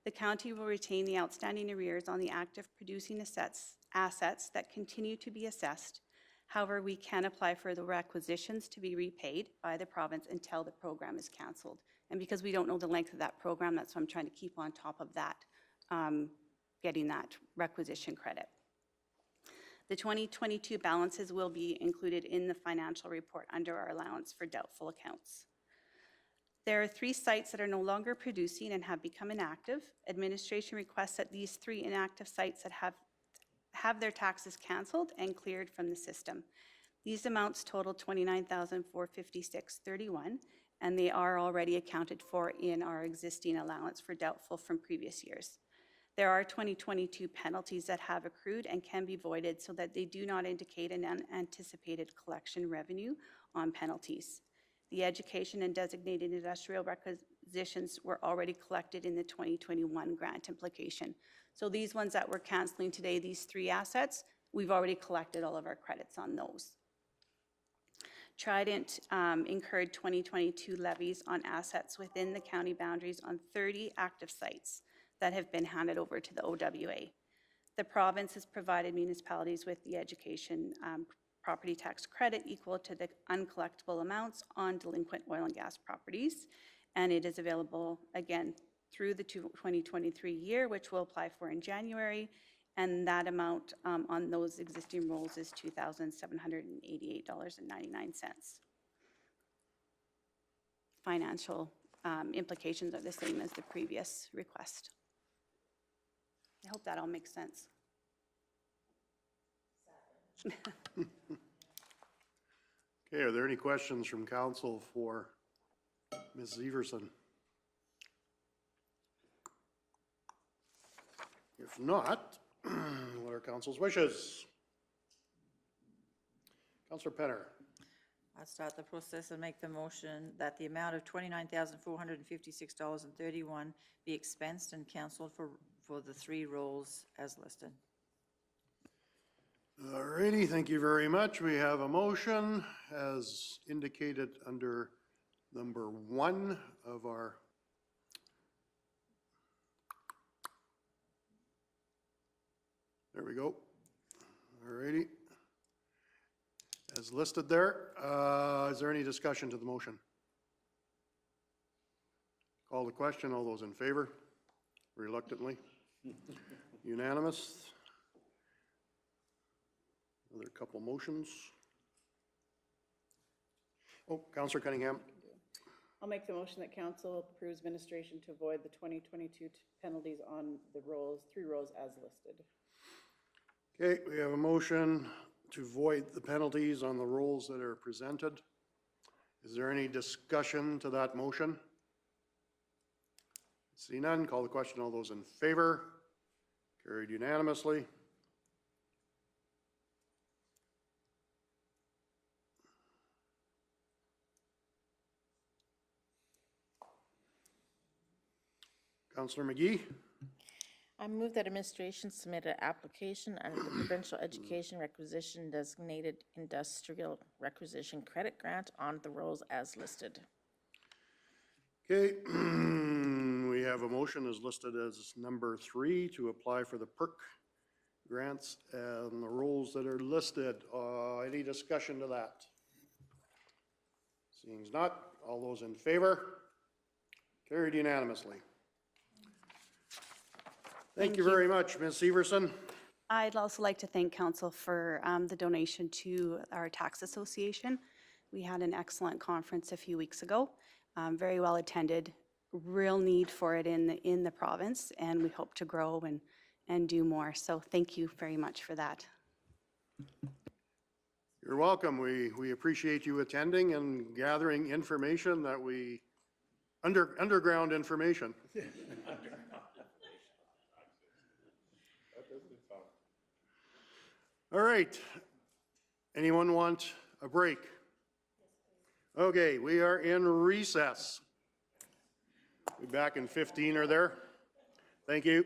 the county will retain the outstanding arrears on the active producing assets that continue to be assessed. However, we can apply for the requisitions to be repaid by the province until the program is canceled. And because we don't know the length of that program, that's why I'm trying to keep on top of that, getting that requisition credit. The 2022 balances will be included in the financial report under our allowance for doubtful accounts. There are 3 sites that are no longer producing and have become inactive. Administration requests that these 3 inactive sites that have have their taxes canceled and cleared from the system. These amounts total $29,456.31, and they are already accounted for in our existing allowance for doubtful from previous years. There are 2022 penalties that have accrued and can be voided so that they do not indicate an unanticipated collection revenue on penalties. The education and designated industrial requisitions were already collected in the 2021 grant implication. So these ones that we're canceling today, these 3 assets, we've already collected all of our credits on those. Trident incurred 2022 levies on assets within the county boundaries on 30 active sites that have been handed over to the OWA. The province has provided municipalities with the education property tax credit equal to the uncollectible amounts on delinquent oil and gas properties, and it is available again through the 2023 year, which we'll apply for in January, and that amount on those existing rolls is $2,788.99. Financial implications are the same as the previous request. I hope that all makes sense. Okay, are there any questions from council for Ms. Everson? If not, what are council's wishes? Councillor Penner. I'll start the process and make the motion that the amount of $29,456.31 be expensed and cancelled for the 3 rolls as listed. All righty, thank you very much. We have a motion as indicated under number 1 of our there we go. All righty. As listed there, is there any discussion to the motion? Call the question. All those in favor? Reluctantly? Unanimous? Another couple motions. Oh, Councillor Cunningham. I'll make the motion that council approves administration to avoid the 2022 penalties on the rolls, 3 rolls as listed. Okay, we have a motion to void the penalties on the rolls that are presented. Is there any discussion to that motion? See none, call the question. All those in favor? Carried unanimously. Councillor McGee. I move that administration submit an application under the Provincial Education Requisition Designated Industrial Requisition Credit Grant on the rolls as listed. Okay, we have a motion as listed as number 3 to apply for the PERC grants and the rolls that are listed. Any discussion to that? Seeing as not, all those in favor? Carried unanimously. Thank you very much, Ms. Everson. I'd also like to thank council for the donation to our tax association. We had an excellent conference a few weeks ago, very well attended, real need for it in the province, and we hope to grow and do more. So thank you very much for that. You're welcome. We appreciate you attending and gathering information that we, underground information. All right. Anyone want a break? Okay, we are in recess. Be back in 15 or there. Thank you.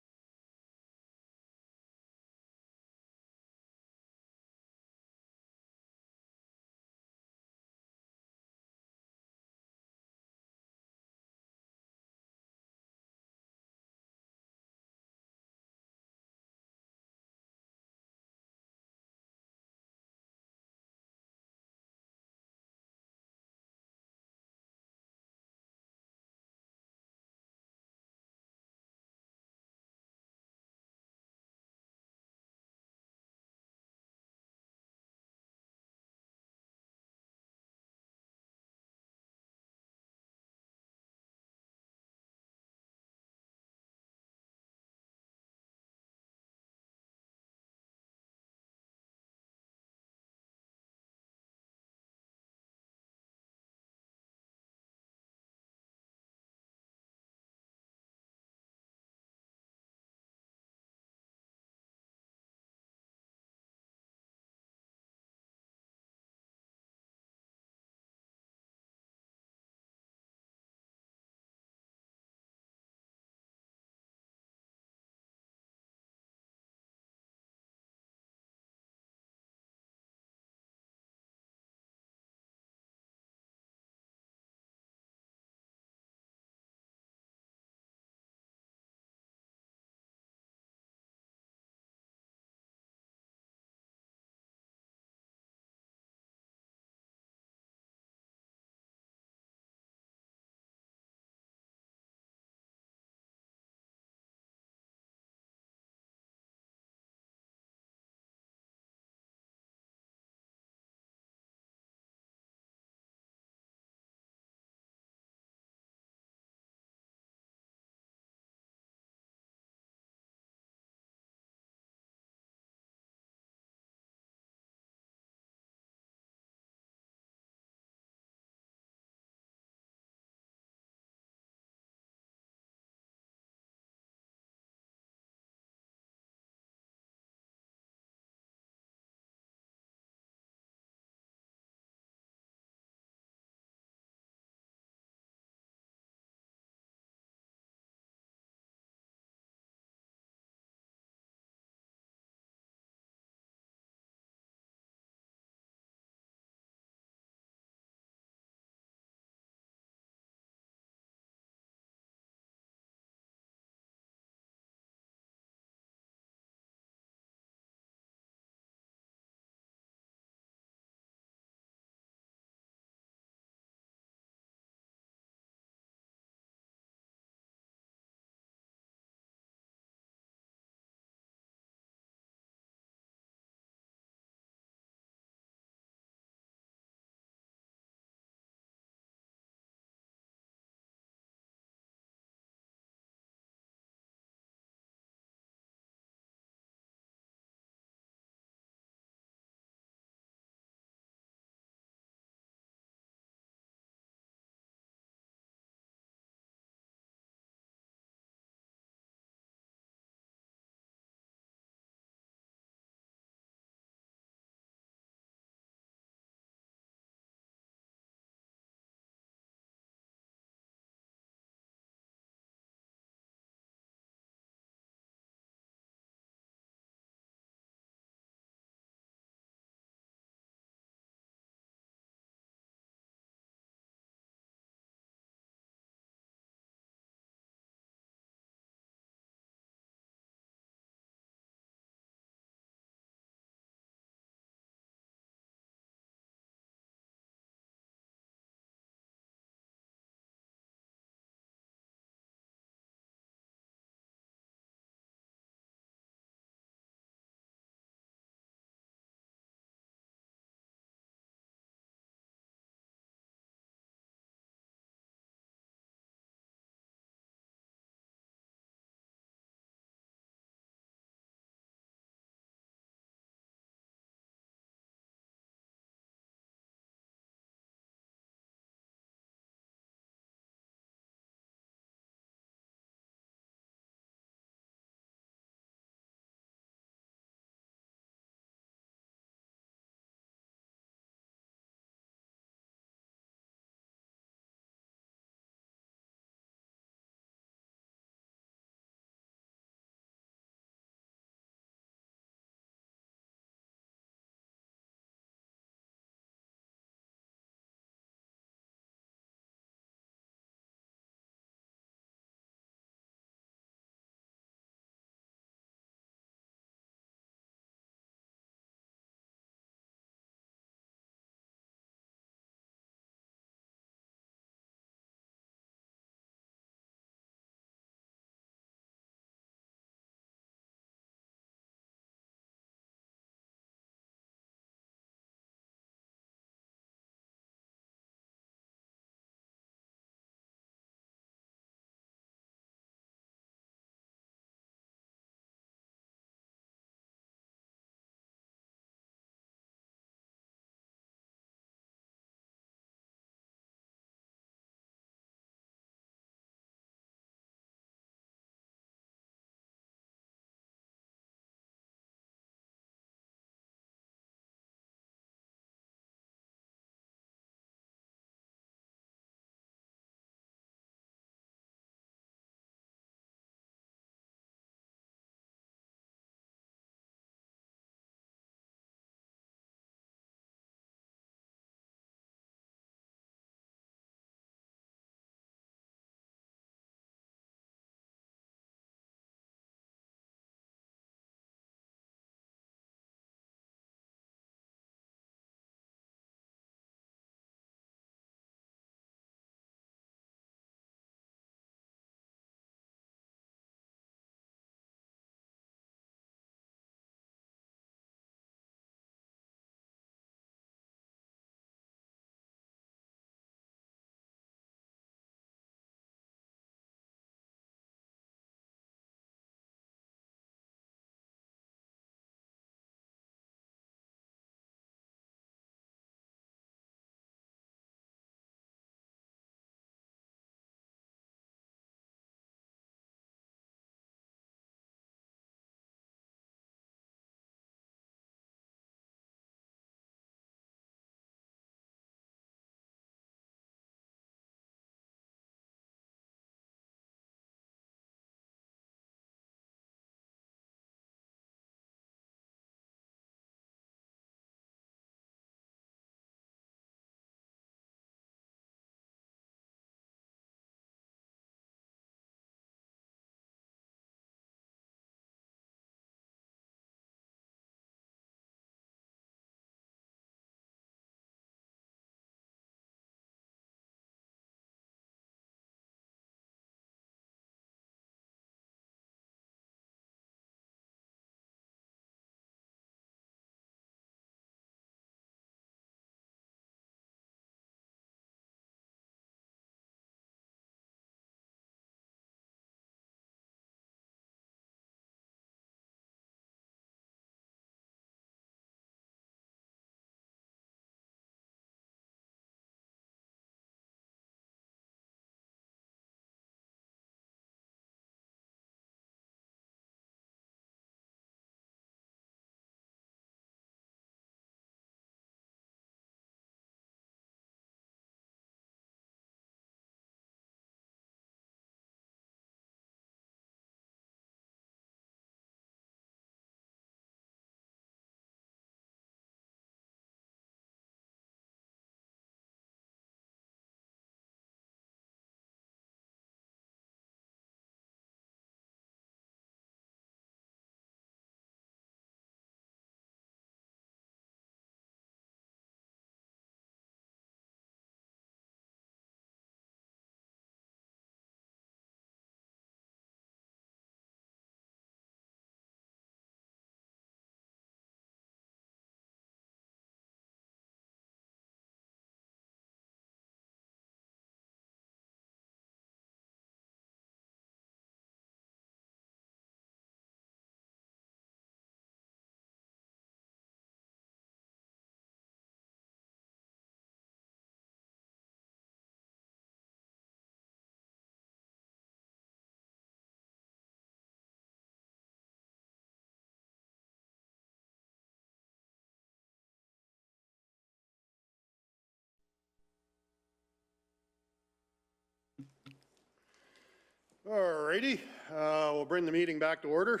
All righty, we'll bring the meeting back to order.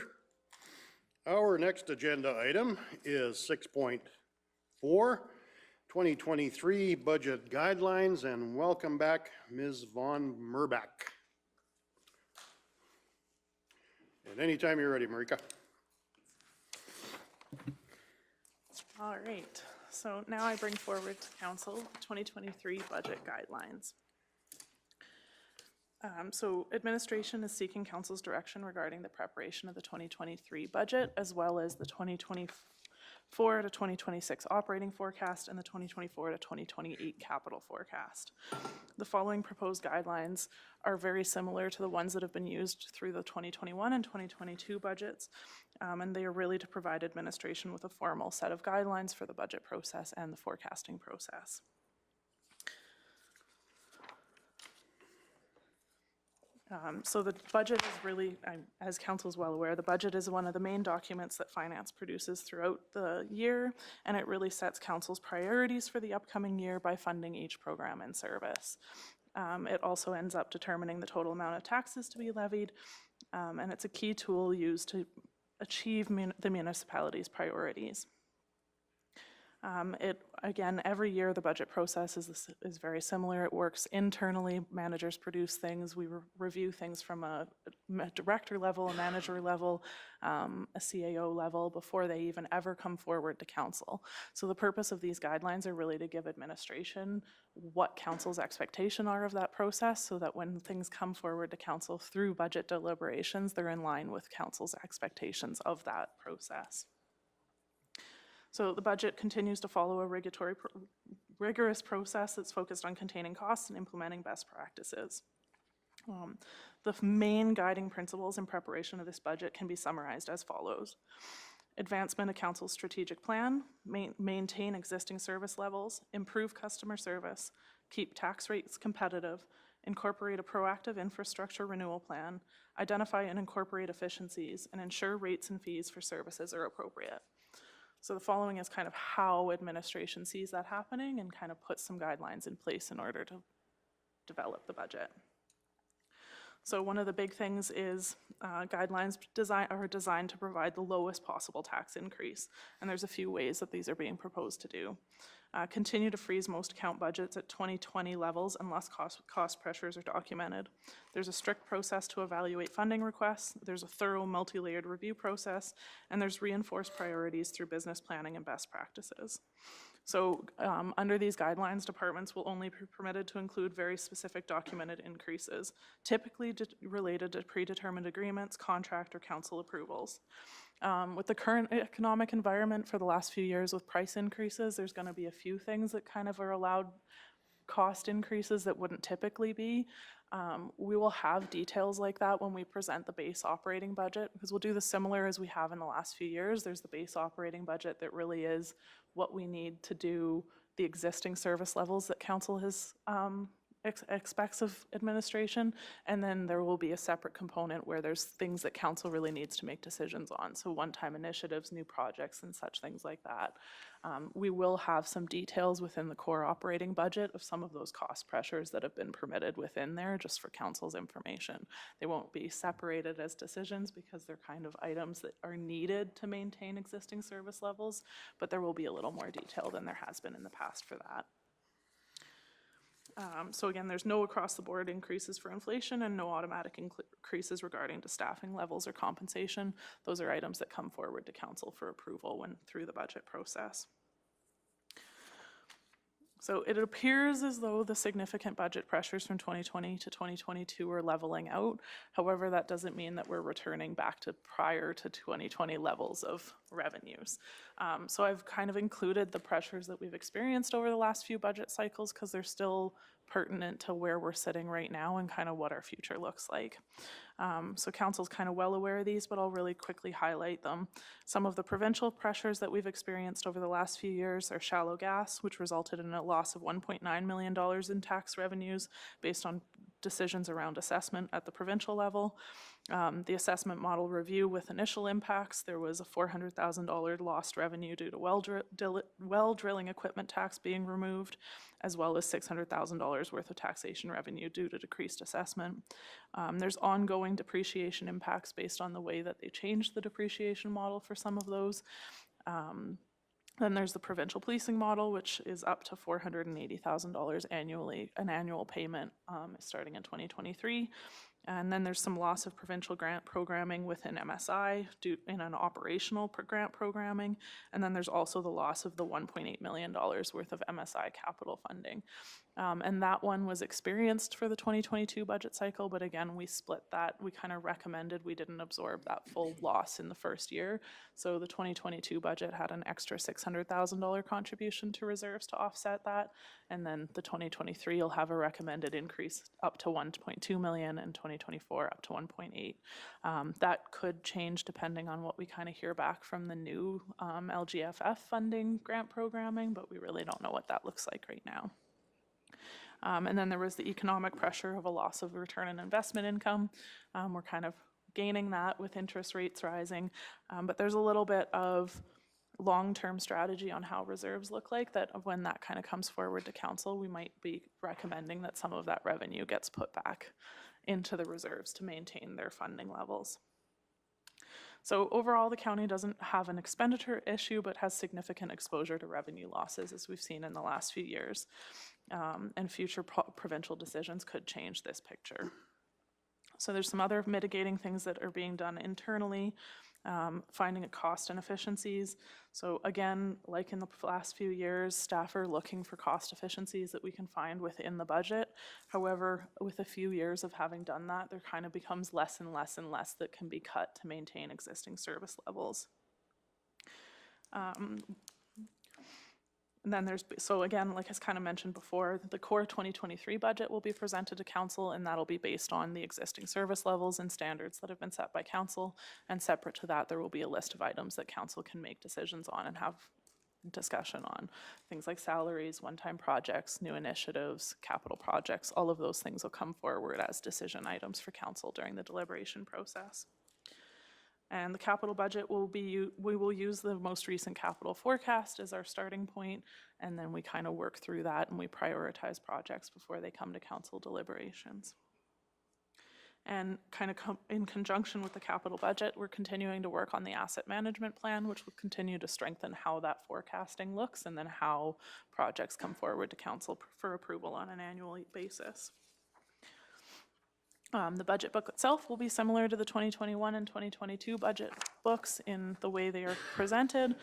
Our next agenda item is 6.4, 2023 budget guidelines, and welcome back, Ms. Von Merbach. And anytime you're ready, Marika. All right, so now I bring forward to council the 2023 budget guidelines. So administration is seeking council's direction regarding the preparation of the 2023 budget, as well as the 2024 to 2026 operating forecast and the 2024 to 2028 capital forecast. The following proposed guidelines are very similar to the ones that have been used through the 2021 and 2022 budgets, and they are really to provide administration with a formal set of guidelines for the budget process and the forecasting process. So the budget is really, as council is well aware, the budget is one of the main documents that finance produces throughout the year, and it really sets council's priorities for the upcoming year by funding each program and service. It also ends up determining the total amount of taxes to be levied, and it's a key tool used to achieve the municipality's priorities. Again, every year the budget process is very similar. It works internally. Managers produce things. We review things from a director level, a manager level, a CAO level before they even ever come forward to council. So the purpose of these guidelines are really to give administration what council's expectations are of that process, so that when things come forward to council through budget deliberations, they're in line with council's expectations of that process. So the budget continues to follow a rigorous process that's focused on containing costs and implementing best practices. The main guiding principles in preparation of this budget can be summarized as follows. Advancement of council's strategic plan, maintain existing service levels, improve customer service, keep tax rates competitive, incorporate a proactive infrastructure renewal plan, identify and incorporate efficiencies, and ensure rates and fees for services are appropriate. So the following is kind of how administration sees that happening and kind of puts some guidelines in place in order to develop the budget. So one of the big things is guidelines are designed to provide the lowest possible tax increase. And there's a few ways that these are being proposed to do. Continue to freeze most account budgets at 2020 levels unless cost pressures are documented. There's a strict process to evaluate funding requests. There's a thorough multi-layered review process, and there's reinforced priorities through business planning and best practices. So under these guidelines, departments will only be permitted to include very specific documented increases, typically related to predetermined agreements, contract, or council approvals. With the current economic environment for the last few years with price increases, there's going to be a few things that kind of are allowed cost increases that wouldn't typically be. We will have details like that when we present the base operating budget, because we'll do the similar as we have in the last few years. There's the base operating budget that really is what we need to do the existing service levels that council has expects of administration, and then there will be a separate component where there's things that council really needs to make decisions on, so one-time initiatives, new projects, and such things like that. We will have some details within the core operating budget of some of those cost pressures that have been permitted within there, just for council's information. They won't be separated as decisions because they're kind of items that are needed to maintain existing service levels, but there will be a little more detail than there has been in the past for that. So again, there's no across-the-board increases for inflation and no automatic increases regarding to staffing levels or compensation. Those are items that come forward to council for approval when through the budget process. So it appears as though the significant budget pressures from 2020 to 2022 are leveling out. However, that doesn't mean that we're returning back to prior to 2020 levels of revenues. So I've kind of included the pressures that we've experienced over the last few budget cycles because they're still pertinent to where we're sitting right now and kind of what our future looks like. So council's kind of well aware of these, but I'll really quickly highlight them. Some of the provincial pressures that we've experienced over the last few years are shallow gas, which resulted in a loss of $1.9 million in tax revenues based on decisions around assessment at the provincial level. The assessment model review with initial impacts, there was a $400,000 lost revenue due to well drilling equipment tax being removed, as well as $600,000 worth of taxation revenue due to decreased assessment. There's ongoing depreciation impacts based on the way that they changed the depreciation model for some of those. Then there's the provincial policing model, which is up to $480,000 annually, an annual payment starting in 2023. And then there's some loss of provincial grant programming within MSI in an operational grant programming. And then there's also the loss of the $1.8 million worth of MSI capital funding. And that one was experienced for the 2022 budget cycle, but again, we split that. We kind of recommended we didn't absorb that full loss in the first year. So the 2022 budget had an extra $600,000 contribution to reserves to offset that. And then the 2023 will have a recommended increase up to 1.2 million and 2024 up to 1.8. That could change depending on what we kind of hear back from the new LGFF funding grant programming, but we really don't know what that looks like right now. And then there was the economic pressure of a loss of return on investment income. We're kind of gaining that with interest rates rising, but there's a little bit of long-term strategy on how reserves look like that when that kind of comes forward to council, we might be recommending that some of that revenue gets put back into the reserves to maintain their funding levels. So overall, the county doesn't have an expenditure issue, but has significant exposure to revenue losses, as we've seen in the last few years. And future provincial decisions could change this picture. So there's some other mitigating things that are being done internally, finding cost and efficiencies. So again, like in the last few years, staff are looking for cost efficiencies that we can find within the budget. However, with a few years of having done that, there kind of becomes less and less and less that can be cut to maintain existing service levels. And then there's, so again, like I kind of mentioned before, the core 2023 budget will be presented to council, and that'll be based on the existing service levels and standards that have been set by council. And separate to that, there will be a list of items that council can make decisions on and have discussion on. Things like salaries, one-time projects, new initiatives, capital projects, all of those things will come forward as decision items for council during the deliberation process. And the capital budget will be, we will use the most recent capital forecast as our starting point, and then we kind of work through that and we prioritize projects before they come to council deliberations. And kind of in conjunction with the capital budget, we're continuing to work on the asset management plan, which will continue to strengthen how that forecasting looks and then how projects come forward to council for approval on an annual basis. The budget book itself will be similar to the 2021 and 2022 budget books in the way they are presented.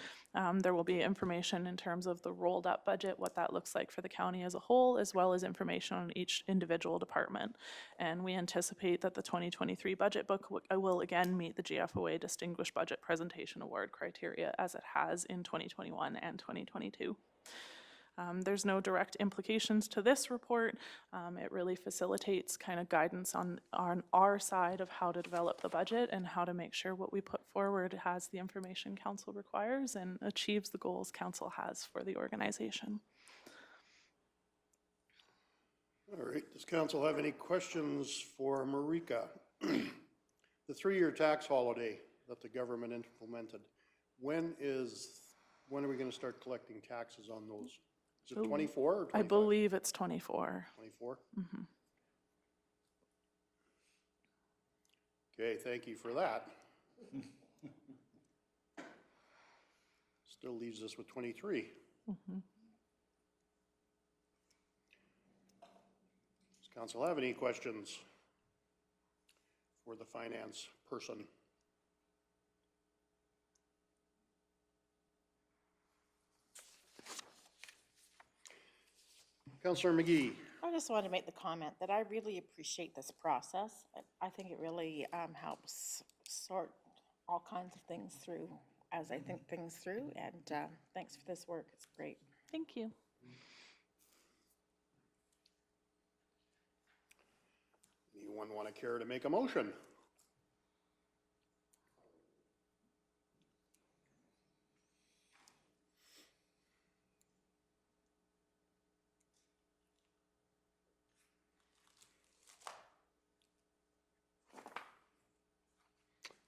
There will be information in terms of the rolled up budget, what that looks like for the county as a whole, as well as information on each individual department. And we anticipate that the 2023 budget book will again meet the GFOA Distinguished Budget Presentation Award criteria as it has in 2021 and 2022. There's no direct implications to this report. It really facilitates kind of guidance on our side of how to develop the budget and how to make sure what we put forward has the information council requires and achieves the goals council has for the organization. All right, does council have any questions for Marika? The 3-year tax holiday that the government implemented, when are we going to start collecting taxes on those? Is it 24 or 25? I believe it's 24. 24? Mm-hmm. Okay, thank you for that. Still leaves us with 23. Mm-hmm. Does council have any questions for the finance person? Councillor McGee. I just want to make the comment that I really appreciate this process. I think it really helps sort all kinds of things through as I think things through, and thanks for this work. It's great. Thank you. Anyone want to care to make a motion?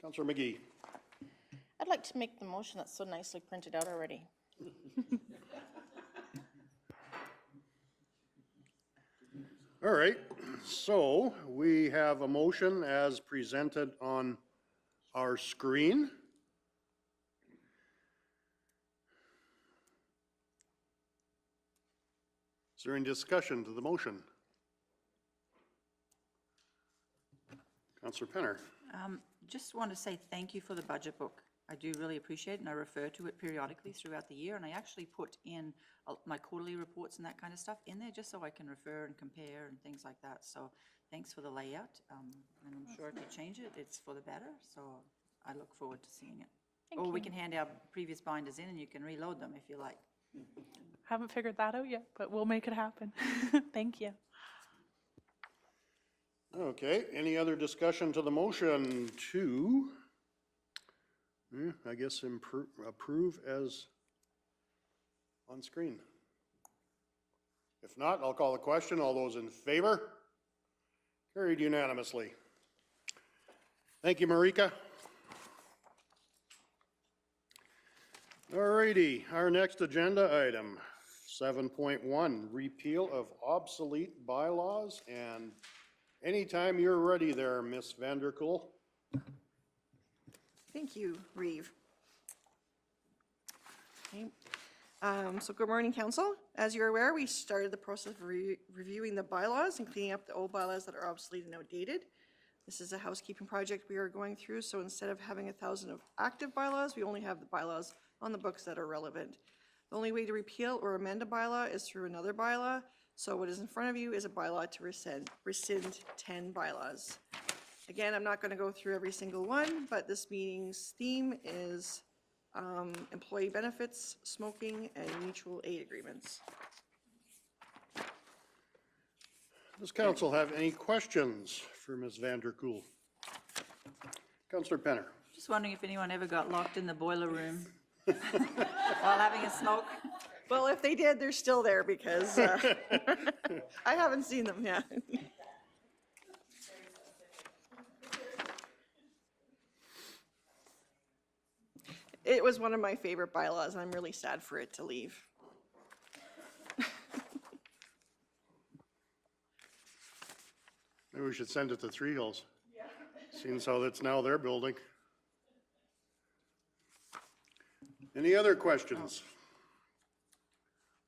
Counselor McGee. I'd like to make the motion that's so nicely printed out already. All right, so we have a motion as presented on our screen. Is there any discussion to the motion? Councillor Penner. Just want to say thank you for the budget book. I do really appreciate it, and I refer to it periodically throughout the year, and I actually put in my quarterly reports and that kind of stuff in there, just so I can refer and compare and things like that. So thanks for the layout, and I'm sure if you change it, it's for the better, so I look forward to seeing it. Or we can hand our previous binders in, and you can reload them if you like. Haven't figured that out yet, but we'll make it happen. Thank you. Okay, any other discussion to the motion to, I guess, approve as on screen? If not, I'll call the question. All those in favor? Carried unanimously. Thank you, Marika. All righty, our next agenda item, 7.1, repeal of obsolete bylaws. And anytime you're ready there, Ms. Vanderkool. Thank you, Reeve. Okay. So good morning, Council. As you're aware, we started the process of reviewing the bylaws and cleaning up the old bylaws that are obsolete and outdated. This is a housekeeping project we are going through, so instead of having 1,000 of active bylaws, we only have the bylaws on the books that are relevant. The only way to repeal or amend a bylaw is through another bylaw. So what is in front of you is a bylaw to rescind 10 bylaws. Again, I'm not going to go through every single one, but this meeting's theme is employee benefits, smoking, and mutual aid agreements. Does council have any questions for Ms. Vanderkool? Councillor Penner. Just wondering if anyone ever got locked in the boiler room while having a smoke? Well, if they did, they're still there because I haven't seen them yet. It was one of my favorite bylaws, and I'm really sad for it to leave. Maybe we should send it to Three Hills. Seeing how that's now their building. Any other questions?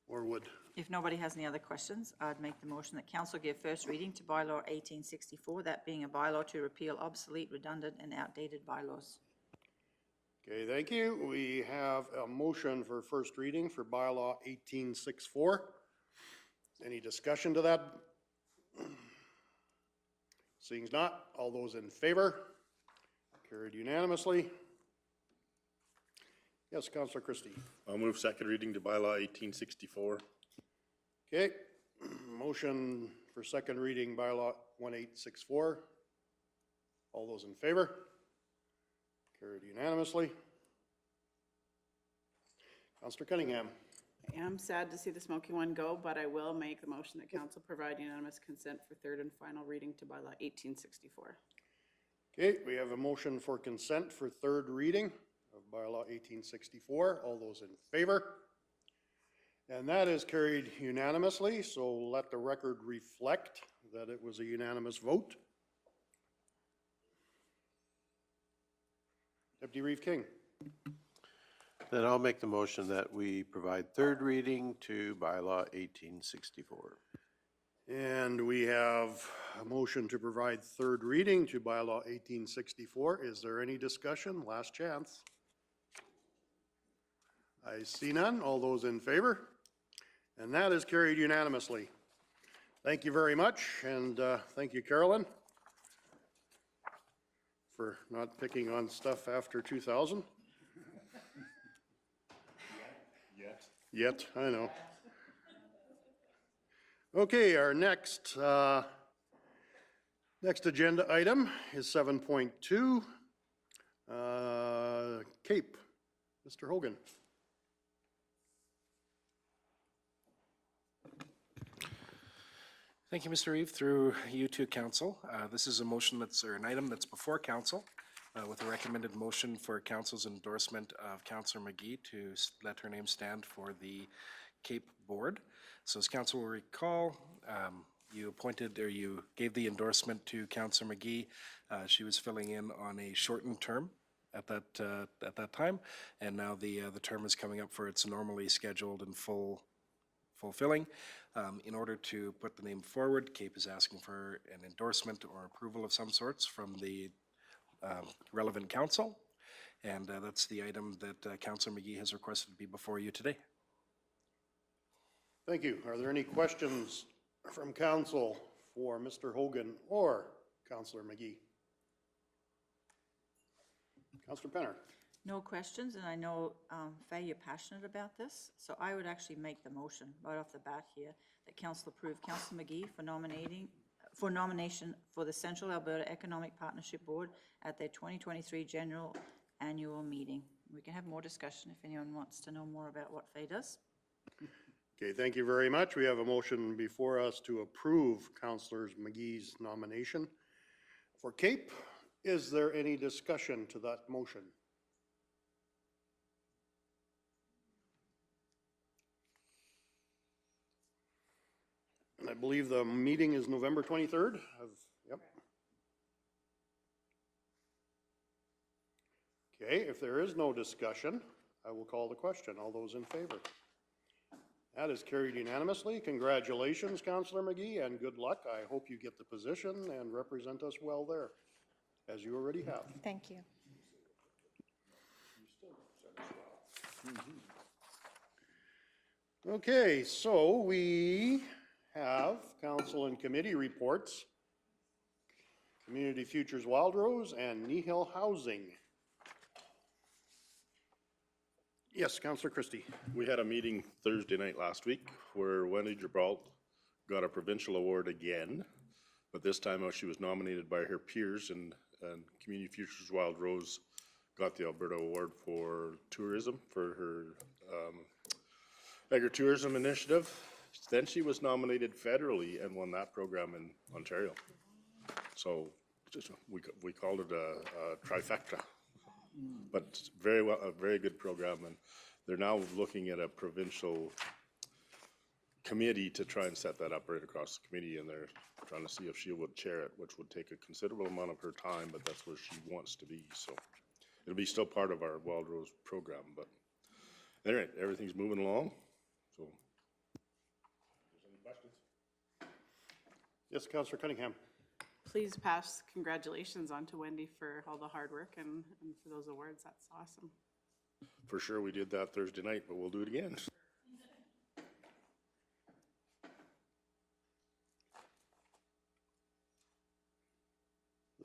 Or would? If nobody has any other questions, I'd make the motion that council give first reading to bylaw 1864, that being a bylaw to repeal obsolete, redundant, and outdated bylaws. Okay, thank you. We have a motion for first reading for bylaw 1864. Any discussion to that? Seeing as not, all those in favor? Carried unanimously. Yes, Councillor Christie. I'll move second reading to bylaw 1864. Okay, motion for second reading bylaw 1864. All those in favor? Carried unanimously. Councillor Cunningham. I am sad to see the smoking one go, but I will make the motion that council provide unanimous consent for third and final reading to bylaw 1864. Okay, we have a motion for consent for third reading of bylaw 1864. All those in favor? And that is carried unanimously, so let the record reflect that it was a unanimous vote. Deputy Reeve King. Then I'll make the motion that we provide third reading to bylaw 1864. And we have a motion to provide third reading to bylaw 1864. Is there any discussion? Last chance. I see none. All those in favor? And that is carried unanimously. Thank you very much, and thank you, Carolyn, for not picking on stuff after 2000. Yet, I know. Okay, our next agenda item is 7.2, CAPE. Mr. Hogan. Thank you, Mr. Reeve. Through you to council. This is a motion or an item that's before council with a recommended motion for council's endorsement of Councillor McGee to let her name stand for the Cape Board. So as council will recall, you appointed, or you gave the endorsement to Councillor McGee. She was filling in on a shortened term at that time, and now the term is coming up for its normally scheduled and fulfilling. In order to put the name forward, Cape is asking for an endorsement or approval of some sorts from the relevant council, and that's the item that Councillor McGee has requested to be before you today. Thank you. Are there any questions from council for Mr. Hogan or Councillor McGee? Councillor Penner. No questions, and I know, Faye, you're passionate about this, so I would actually make the motion right off the bat here that council approve Councillor McGee for nomination for the Central Alberta Economic Partnership Board at their 2023 General Annual Meeting. We can have more discussion if anyone wants to know more about what Faye does. Okay, thank you very much. We have a motion before us to approve Councillor McGee's nomination for Cape. Is there any discussion to that motion? And I believe the meeting is November 23rd. Yep. Okay, if there is no discussion, I will call the question. All those in favor? That is carried unanimously. Congratulations, Councillor McGee, and good luck. I hope you get the position and represent us well there, as you already have. Thank you. Okay, so we have council and committee reports. Community Futures Wildrose and Kneehill Housing. Yes, Councillor Christie. We had a meeting Thursday night last week where Wendy Gibralt got a provincial award again, but this time she was nominated by her peers, and Community Futures Wildrose got the Alberta Award for tourism for her agritourism initiative. Then she was nominated federally and won that program in Ontario. So we called it a trifecta. But very well, a very good program, and they're now looking at a provincial committee to try and set that up right across the committee, and they're trying to see if she would chair it, which would take a considerable amount of her time, but that's where she wants to be. So it'll be still part of our Wildrose program, but anyway, everything's moving along. So, any questions? Yes, Councillor Cunningham. Please pass congratulations on to Wendy for all the hard work and for those awards. That's awesome. For sure, we did that Thursday night, but we'll do it again.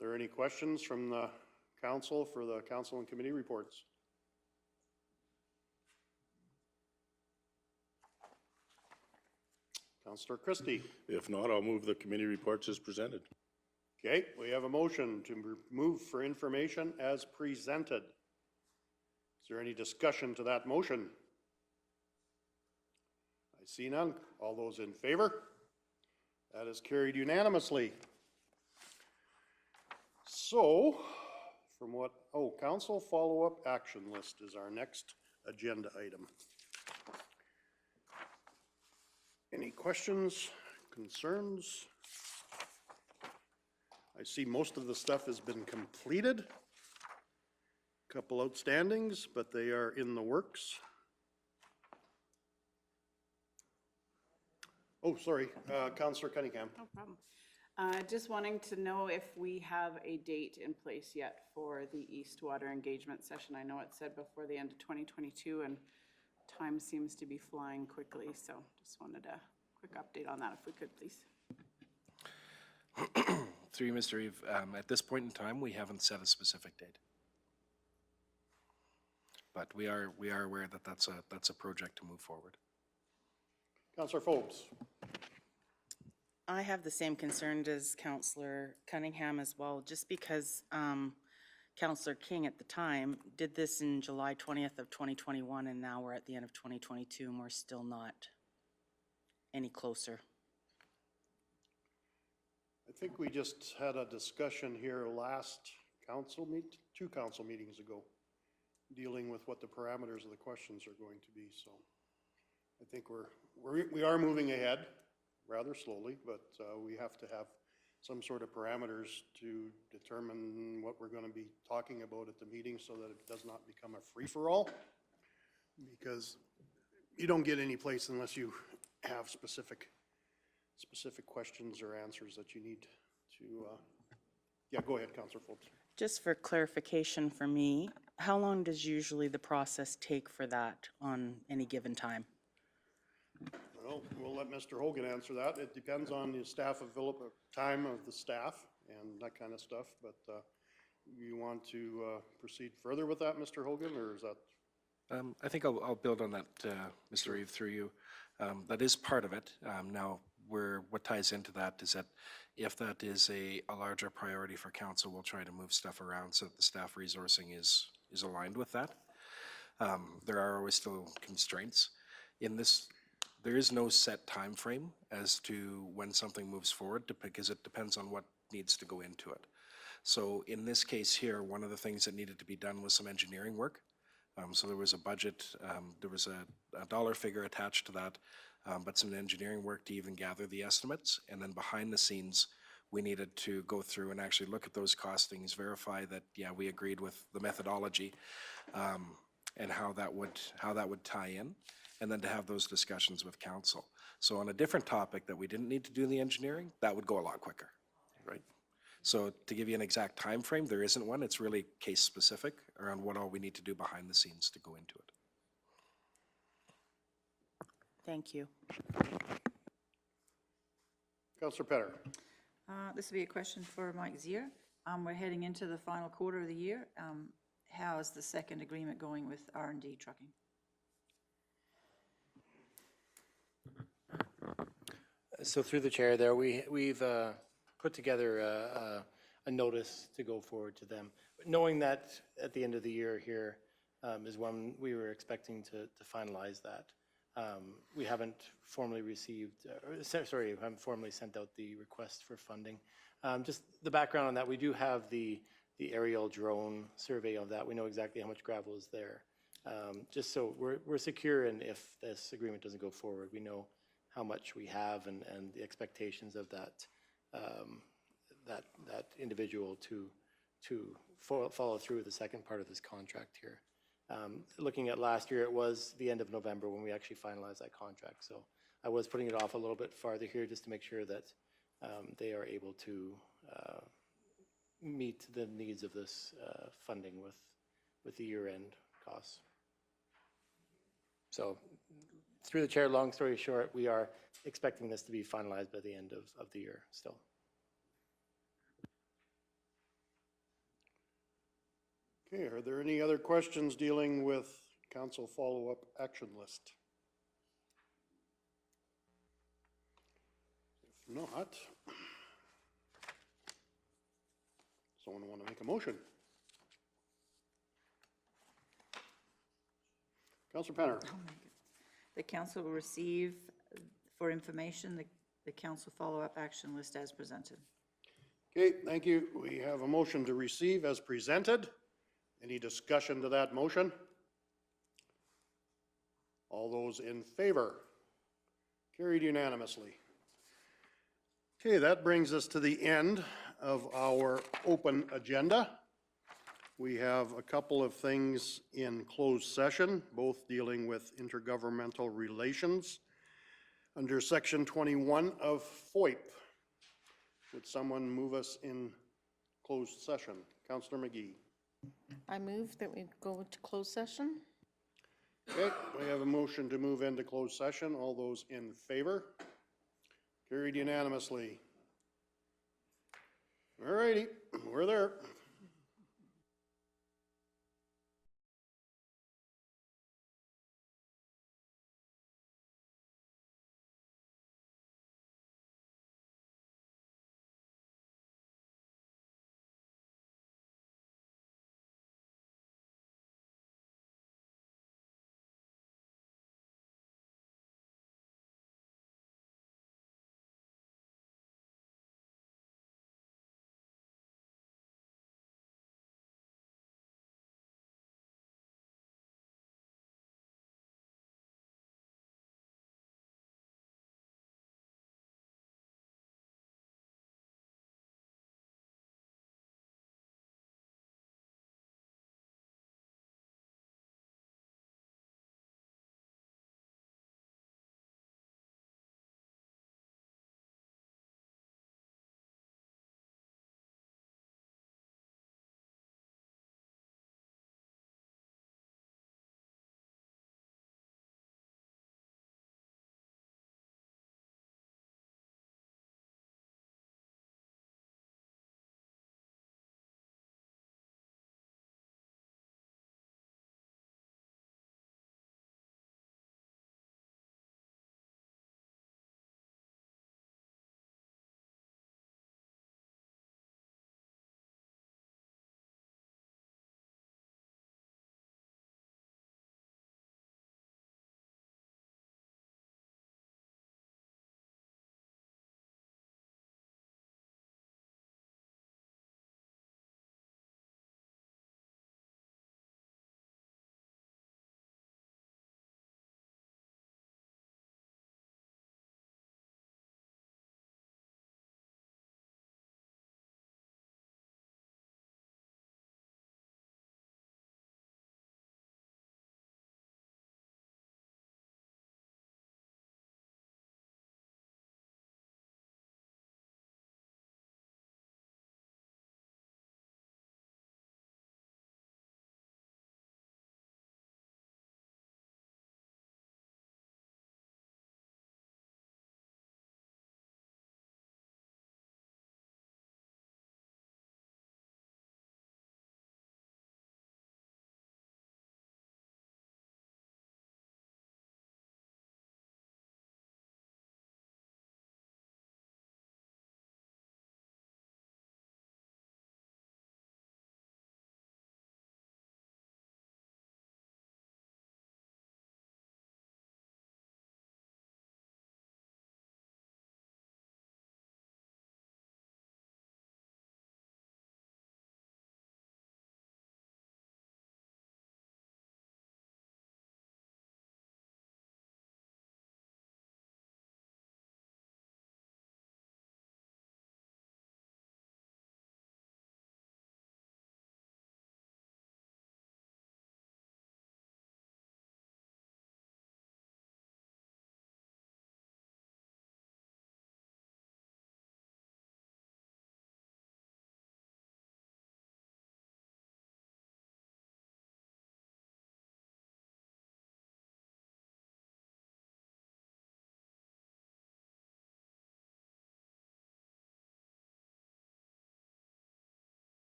Are there any questions from the council for the council and committee reports? Councillor Christie. If not, I'll move the committee reports as presented. Okay, we have a motion to move for information as presented. Is there any discussion to that motion? I see none. All those in favor? That is carried unanimously. So, from what, council follow-up action list is our next agenda item. Any questions, concerns? I see most of the stuff has been completed. Couple outstandings, but they are in the works. Oh, sorry, Councillor Cunningham. No problem. Just wanting to know if we have a date in place yet for the Eastwater engagement session. I know it said before the end of 2022, and time seems to be flying quickly, so just wanted a quick update on that if we could, please. Through you, Mr. Reeve, at this point in time, we haven't set a specific date. But we are aware that that's a project to move forward. Councillor Forbes. I have the same concern as Councillor Cunningham as well, just because Councillor King at the time did this in July 20th of 2021, and now we're at the end of 2022 and we're still not any closer. I think we just had a discussion here last two council meetings ago, dealing with what the parameters of the questions are going to be, so. I think we are moving ahead rather slowly, but we have to have some sort of parameters to determine what we're gonna be talking about at the meeting so that it does not become a free-for-all. Because you don't get any place unless you have specific questions or answers that you need to, yeah, go ahead, Councillor Foltz. Just for clarification for me, how long does usually the process take for that on any given time? Well, we'll let Mr. Hogan answer that. It depends on the staff time of the staff and that kind of stuff, but you want to proceed further with that, Mr. Hogan, or is that? I think I'll build on that, Mr. Reeve, through you. That is part of it. Now, what ties into that is that if that is a larger priority for council, we'll try to move stuff around so that the staff resourcing is aligned with that. There are always still constraints. In this, there is no set time frame as to when something moves forward because it depends on what needs to go into it. So in this case here, one of the things that needed to be done was some engineering work. So there was a budget, there was a dollar figure attached to that, but some engineering work to even gather the estimates. And then behind the scenes, we needed to go through and actually look at those costings, verify that, yeah, we agreed with the methodology and how that would tie in, and then to have those discussions with council. So on a different topic that we didn't need to do the engineering, that would go a lot quicker, right? So to give you an exact time frame, there isn't one. It's really case specific around what all we need to do behind the scenes to go into it. Thank you. Councillor Petter. This will be a question for Mike Zier. We're heading into the final quarter of the year. How is the second agreement going with R&D trucking? So through the chair there, we've put together a notice to go forward to them, knowing that at the end of the year here is when we were expecting to finalize that. We haven't formally received, haven't formally sent out the request for funding. Just the background on that, we do have the aerial drone survey of that. We know exactly how much gravel is there. Just so we're secure, and if this agreement doesn't go forward, we know how much we have and the expectations of that that individual to follow through with the second part of this contract here. Looking at last year, it was the end of November when we actually finalized that contract. So I was putting it off a little bit farther here just to make sure that they are able to meet the needs of this funding with the year-end costs. So through the chair, long story short, we are expecting this to be finalized by the end of the year still. Okay, are there any other questions dealing with council follow-up action list? If not, someone want to make a motion? Councillor Penner. The council will receive for information the council follow-up action list as presented. Okay, thank you. We have a motion to receive as presented. Any discussion to that motion? All those in favor? Carried unanimously. Okay, that brings us to the end of our open agenda. We have a couple of things in closed session, both dealing with intergovernmental relations. Under section 21 of FOIP, would someone move us in closed session? Councillor McGee. I move that we go to closed session. Okay, we have a motion to move into closed session. All those in favor? Carried unanimously. All righty, we're there.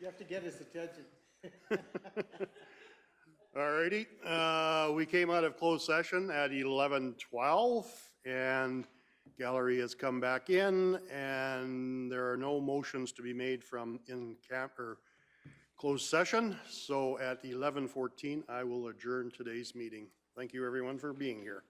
You have to get his attention. All righty, we came out of closed session at 11:12, and gallery has come back in, and there are no motions to be made from closed session. So at 11:14, I will adjourn today's meeting. Thank you, everyone, for being here.